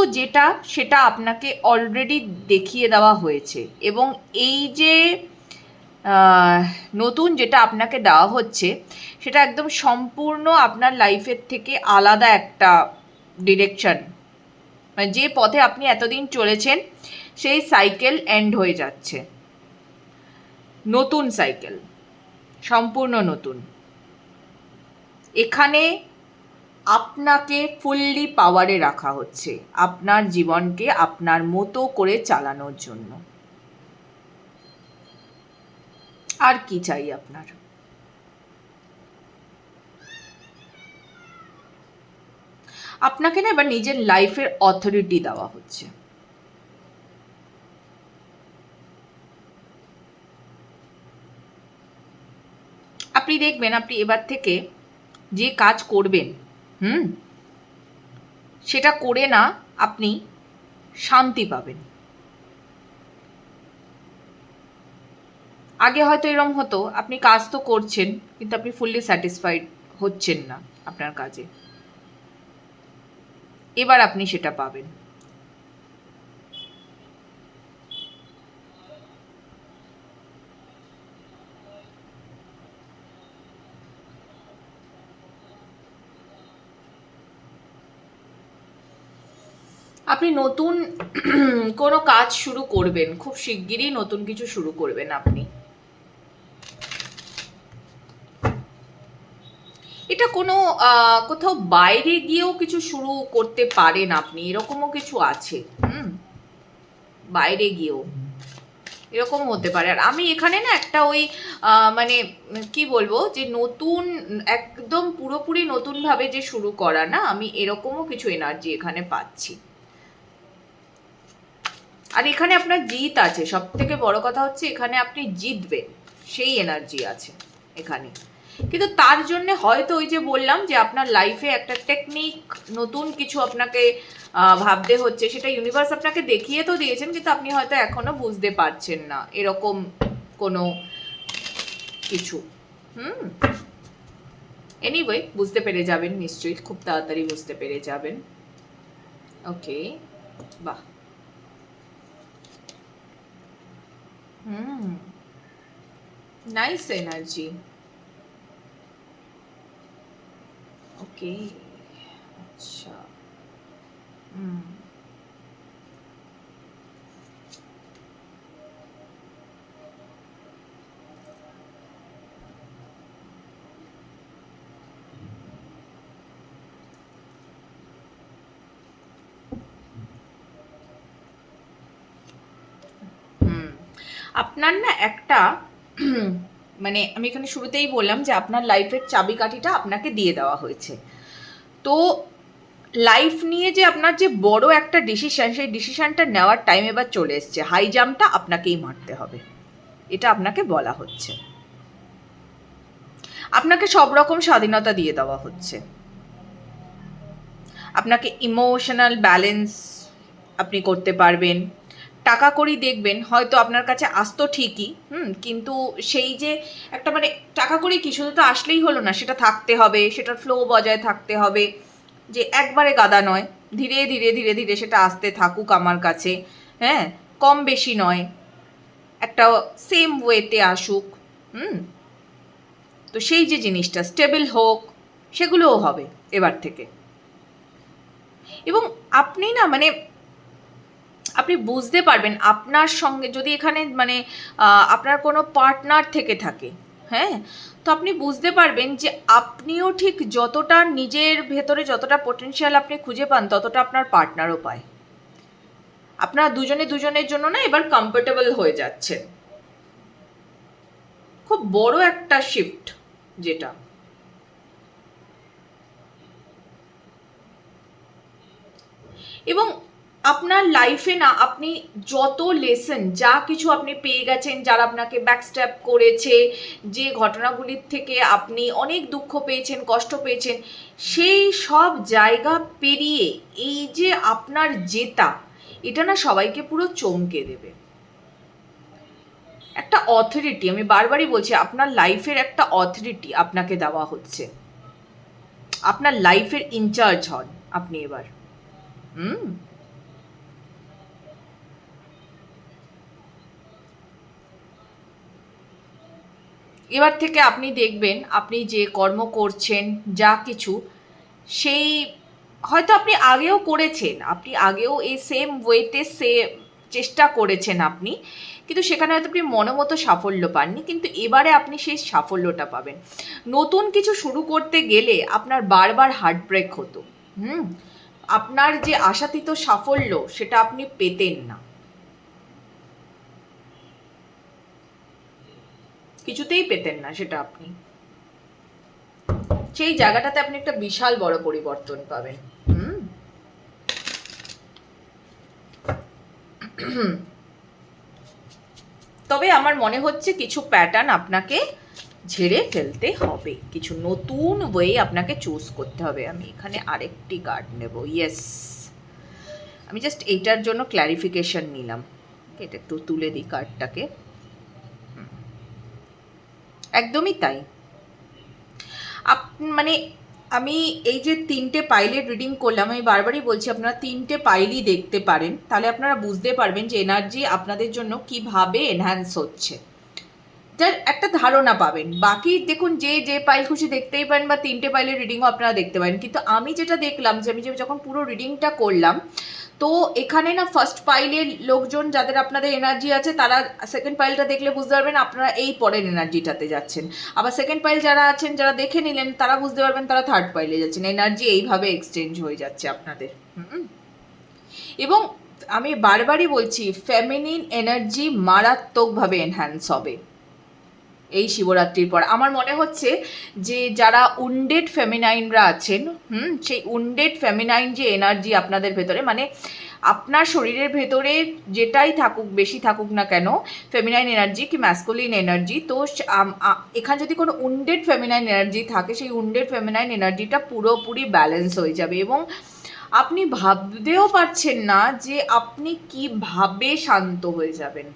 সেটা আপনাকে অলরেডি দেখিয়ে দেওয়া হয়েছে। এবং এই যে নতুন যেটা আপনাকে দেওয়া হচ্ছে সেটা একদম সম্পূর্ণ আপনার লাইফের থেকে আলাদা একটা ডিরেকশন, মানে যে পথে আপনি এতদিন চলেছেন সেই সাইকেল এন্ড হয়ে যাচ্ছে, নতুন সাইকেল, সম্পূর্ণ নতুন। এখানে আপনাকে ফুললি পাওয়ারে রাখা হচ্ছে আপনার জীবনকে আপনার মতো করে চালানোর জন্য। আর কি চাই আপনার? আপনাকে না এবার নিজের লাইফের অথরিটি দেওয়া হচ্ছে। আপনি দেখবেন আপনি এবার থেকে যে কাজ করবেন, সেটা করে না আপনি শান্তি পাবেন। আগে হয়তো এরকম হতো, আপনি কাজ তো করছেন কিন্তু আপনি ফুললি স্যাটিসফাইড হচ্ছেন না আপনার কাজে। এবার আপনি সেটা পাবেন। আপনি নতুন কোনো কাজ শুরু করবেন, খুব শিগগিরই নতুন কিছু শুরু করবেন আপনি। এটা কোনো কোথাও বাইরে গিয়েও কিছু শুরু করতে পারেন আপনি, এরকমও কিছু আছে। বাইরে গিয়েও এরকম হতে পারে। আর আমি এখানে না একটা ওই মানে কি বলবো, যে নতুন, একদম পুরোপুরি নতুন ভাবে যে শুরু করা না, আমি এরকমও কিছু এনার্জি এখানে পাচ্ছি। আর এখানে আপনার জিত আছে, সব থেকে বড় কথা হচ্ছে এখানে আপনি জিতবেন, সেই এনার্জি আছে এখানে। কিন্তু তার জন্য হয়তো ওই যে বললাম যে আপনার লাইফে একটা টেকনিক, নতুন কিছু আপনাকে ভাবতে হচ্ছে, সেটা ইউনিভার্স আপনাকে দেখিয়ে তো দিয়েছেন, কিন্তু আপনি হয়তো এখনো বুঝতে পারছেন না, এরকম কোনো কিছু। এনিওয়ে, বুঝতে পেরে যাবেন নিশ্চয়ই, খুব তাড়াতাড়ি বুঝতে পেরে যাবেন। ওকে, বাহ। Nice energy. ওকে, আচ্ছা। আপনার না একটা মানে আমি এখানে শুরুতেই বললাম যে আপনার লাইফের চাবিকাঠিটা আপনাকে দিয়ে দেওয়া হয়েছে। তো লাইফ নিয়ে যে আপনার যে বড় একটা ডিসিশন, সেই ডিসিশনটা নেওয়ার টাইম এবার চলে এসছে। হাই জাম্পটা আপনাকেই মারতে হবে, এটা আপনাকে বলা হচ্ছে। আপনাকে সব রকম স্বাধীনতা দিয়ে দেওয়া হচ্ছে। আপনাকে ইমোশনাল ব্যালেন্স আপনি করতে পারবেন। টাকা কড়ি দেখবেন হয়তো আপনার কাছে আসতো ঠিকই, কিন্তু সেই যে একটা মানে টাকা কড়ি কি শুধু তো আসলেই হলো না, সেটা থাকতে হবে, সেটার ফ্লো বজায় থাকতে হবে, যে একবারে গাদা নয়, ধীরে ধীরে ধীরে ধীরে সেটা আসতে থাকুক আমার কাছে। হ্যাঁ, কম বেশি নয়, একটা সেম ওয়েতে আসুক। তো সেই যে জিনিসটা স্টেবল হোক, সেগুলোও হবে এবার থেকে। এবং আপনি না মানে আপনি বুঝতে পারবেন আপনার সঙ্গে যদি এখানে মানে আপনার কোনো পার্টনার থেকে থাকে, হ্যাঁ, তো আপনি বুঝতে পারবেন যে আপনিও ঠিক যতটা নিজের ভেতরে যতটা পোটেনশিয়াল আপনি খুঁজে পান, ততটা আপনার পার্টনারও পায়। আপনারা দুজনে দুজনের জন্য না এবার কমফোর্টেবল হয়ে যাচ্ছে। খুব বড় একটা শিফট যেটা। এবং আপনার লাইফে না আপনি যত লেসন, যা কিছু আপনি পেয়ে গেছেন, যারা আপনাকে ব্যাকস্ট্যাপ করেছে, যে ঘটনাগুলির থেকে আপনি অনেক দুঃখ পেয়েছেন, কষ্ট পেয়েছেন, সেই সব জায়গা পেরিয়ে এই যে আপনার জেতা, এটা না সবাইকে পুরো চমকে দেবে। একটা অথরিটি, আমি বারবারই বলছি, আপনার লাইফের একটা অথরিটি আপনাকে দেওয়া হচ্ছে। আপনার লাইফের ইনচার্জ হন আপনি এবার। এবার থেকে আপনি দেখবেন আপনি যে কর্ম করছেন, যা কিছু, সেই হয়তো আপনি আগেও করেছেন, আপনি আগেও এই সেম ওয়েতে চেষ্টা করেছেন আপনি, কিন্তু সেখানে হয়তো আপনি মনোমতো সাফল্য পাননি, কিন্তু এবারে আপনি সেই সাফল্যটা পাবেন। নতুন কিছু শুরু করতে গেলে আপনার বারবার হার্ট ব্রেক হতো। আপনার যে আশাতীত সাফল্য সেটা আপনি পেতেন না, কিছুতেই পেতেন না সেটা আপনি। সেই জায়গাটাতে আপনি একটা বিশাল বড় পরিবর্তন পাবেন। তবে আমার মনে হচ্ছে কিছু প্যাটার্ন আপনাকে ঝেড়ে ফেলতে হবে, কিছু নতুন ওয়ে আপনাকে চুজ করতে হবে। আমি এখানে আরেকটি কার্ড নেব। ইয়েস, আমি জাস্ট এইটার জন্য ক্ল্যারিফিকেশন নিলাম। এটা একটু তুলে দিই কার্ডটাকে। একদমই তাই। মানে আমি এই যে 3টে পাইলের রিডিং করলাম, আমি বারবারই বলছি আপনারা 3টে পাইলই দেখতে পারেন, তাহলে আপনারা বুঝতে পারবেন যে এনার্জি আপনাদের জন্য কিভাবে এনহ্যান্স হচ্ছে, যার একটা ধারণা পাবেন। বাকি দেখুন যে যে পাইল খুশি দেখতেই পারেন, বা 3টে পাইলের রিডিংও আপনারা দেখতে পারেন, কিন্তু আমি যেটা দেখলাম যে আমি যখন পুরো রিডিংটা করলাম, তো এখানে না ফার্স্ট পাইলের লোকজন যাদের আপনাদের এনার্জি আছে, তারা সেকেন্ড পাইলটা দেখলে বুঝতে পারবেন আপনারা এই পরের এনার্জিটাতে যাচ্ছেন। আবার সেকেন্ড পাইল যারা আছেন, যারা দেখে নিলেন, তারা বুঝতে পারবেন তারা থার্ড পাইলে যাচ্ছেন। এনার্জি এইভাবে এক্সচেঞ্জ হয়ে যাচ্ছে আপনাদের। এবং আমি বারবারই বলছি, ফেমিনিন এনার্জি মারাত্মকভাবে এনহ্যান্স হবে এই শিবরাত্রির পর। আমার মনে হচ্ছে যে যারা উন্ডেড ফেমিনাইনরা আছেন, সেই উন্ডেড ফেমিনাইন যে এনার্জি আপনাদের ভেতরে, মানে আপনার শরীরের ভেতরে যেটাই থাকুক, বেশি থাকুক না কেন, ফেমিনাইন এনার্জি কি ম্যাসকুলিন এনার্জি, তো এখানে যদি কোনো উন্ডেড ফেমিনাইন এনার্জি থাকে, সেই উন্ডেড ফেমিনাইন এনার্জিটা পুরোপুরি ব্যালেন্স হয়ে যাবে। এবং আপনি ভাবতেও পারছেন না যে আপনি কিভাবে শান্ত হয়ে যাবেন।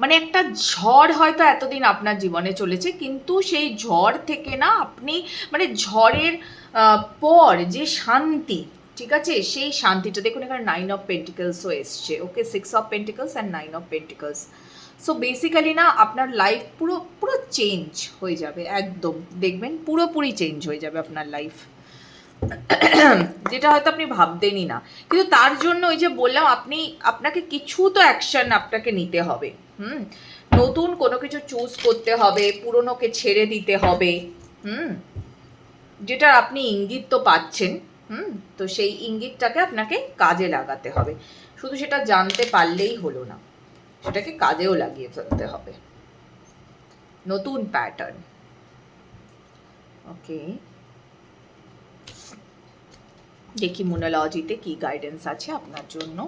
মানে একটা ঝড় হয়তো এতদিন আপনার জীবনে চলেছে, কিন্তু সেই ঝড় থেকে না আপনি, মানে ঝড়ের পর যে শান্তি, ঠিক আছে, সেই শান্তিটা দেখুন। এখানে 9 অফ পেন্টিকলসও এসছে, ওকে, 6 of pentacles and 9 of pentacles. So basically না আপনার লাইফ পুরো পুরো চেঞ্জ হয়ে যাবে, একদম দেখবেন পুরোপুরি চেঞ্জ হয়ে যাবে আপনার লাইফ, যেটা হয়তো আপনি ভাবতেনই না। কিন্তু তার জন্য ওই যে বললাম, আপনাকে কিছু তো অ্যাকশন আপনাকে নিতে হবে। নতুন কোনো কিছু চুজ করতে হবে, পুরনোকে ছেড়ে দিতে হবে। যেটা আপনি ইঙ্গিত তো পাচ্ছেন, তো সেই ইঙ্গিতটাকে আপনাকে কাজে লাগাতে হবে। শুধু সেটা জানতে পারলেই হলো না, সেটাকে কাজেও লাগিয়ে ফেলতে হবে। নতুন প্যাটার্ন, ওকে। দেখি মোনোলজিতে কি গাইডেন্স আছে আপনার জন্য।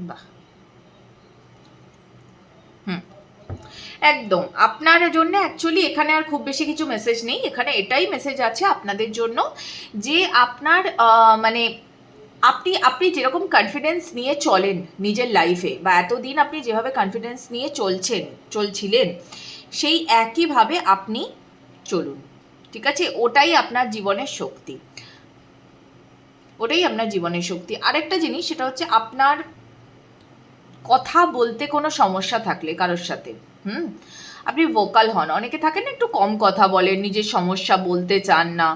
বাহ, একদম আপনার জন্য অ্যাকচুয়ালি এখানে আর খুব বেশি কিছু মেসেজ নেই। এখানে এটাই মেসেজ আছে আপনাদের জন্য যে আপনার মানে আপনি যেরকম কনফিডেন্স নিয়ে চলেন নিজের লাইফে, বা এতদিন আপনি যেভাবে কনফিডেন্স নিয়ে চলছিলেন, সেই একইভাবে আপনি চলুন, ঠিক আছে? ওটাই আপনার জীবনের শক্তি, ওটাই আপনার জীবনের শক্তি। আরেকটা জিনিস, সেটা হচ্ছে আপনার কথা বলতে কোনো সমস্যা থাকলে কারোর সাথে, আপনি ভোকাল হন। অনেকে থাকেন না, একটু কম কথা বলেন, নিজের সমস্যা বলতে চান না,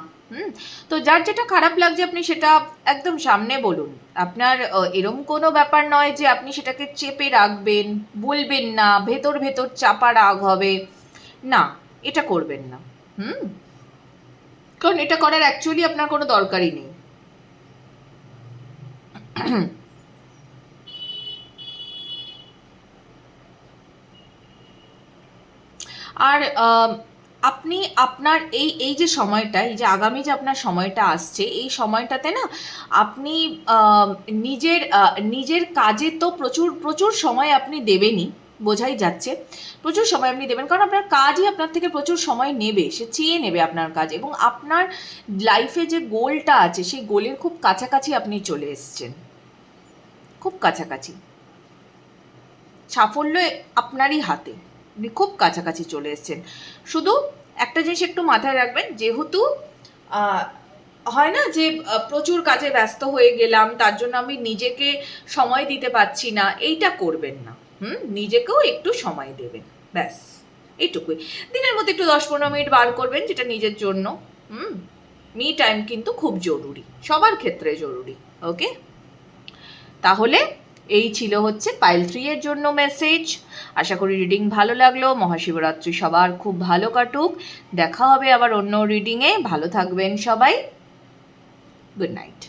তো যার যেটা খারাপ লাগছে আপনি সেটা একদম সামনে বলুন। আপনার এরম কোনো ব্যাপার নয় যে আপনি সেটাকে চেপে রাখবেন, বলবেন না, ভেতর ভেতর চাপা রাগ হবে না, এটা করবেন না। কারণ এটা করার অ্যাকচুয়ালি আপনার কোনো দরকারই নেই। আর আপনি আপনার এই যে সময়টা, এই যে আগামী যে আপনার সময়টা আসছে, এই সময়টাতে না আপনি নিজের কাজে তো প্রচুর সময় আপনি দেবেনই, বোঝাই যাচ্ছে, প্রচুর সময় আপনি দেবেন, কারণ আপনার কাজই আপনার থেকে প্রচুর সময় নেবে, সে চেয়ে নেবে আপনার কাজ। এবং আপনার লাইফে যে গোলটা আছে, সেই গোলের খুব কাছাকাছি আপনি চলে এসছেন, খুব কাছাকাছি। সাফল্য আপনারই হাতে, আপনি খুব কাছাকাছি চলে এসেছেন। শুধু একটা জিনিস একটু মাথায় রাখবেন, যেহেতু হয় না যে প্রচুর কাজে ব্যস্ত হয়ে গেলাম, তার জন্য আমি নিজেকে সময় দিতে পারছি না, এইটা করবেন না। নিজেকেও একটু সময় দেবেন, ব্যাস এইটুকুই। দিনের মধ্যে একটু 10-15 মিনিট বার করবেন, যেটা নিজের জন্য। মি টাইম কিন্তু খুব জরুরি, সবার ক্ষেত্রে জরুরি, ওকে? তাহলে এই ছিল হচ্ছে পাইল 3 এর জন্য মেসেজ। আশা করি রিডিং ভালো লাগলো। মহাশিবরাত্রি সবার খুব ভালো কাটুক। দেখা হবে আবার অন্য রিডিংয়ে। ভালো থাকবেন সবাই। Good night.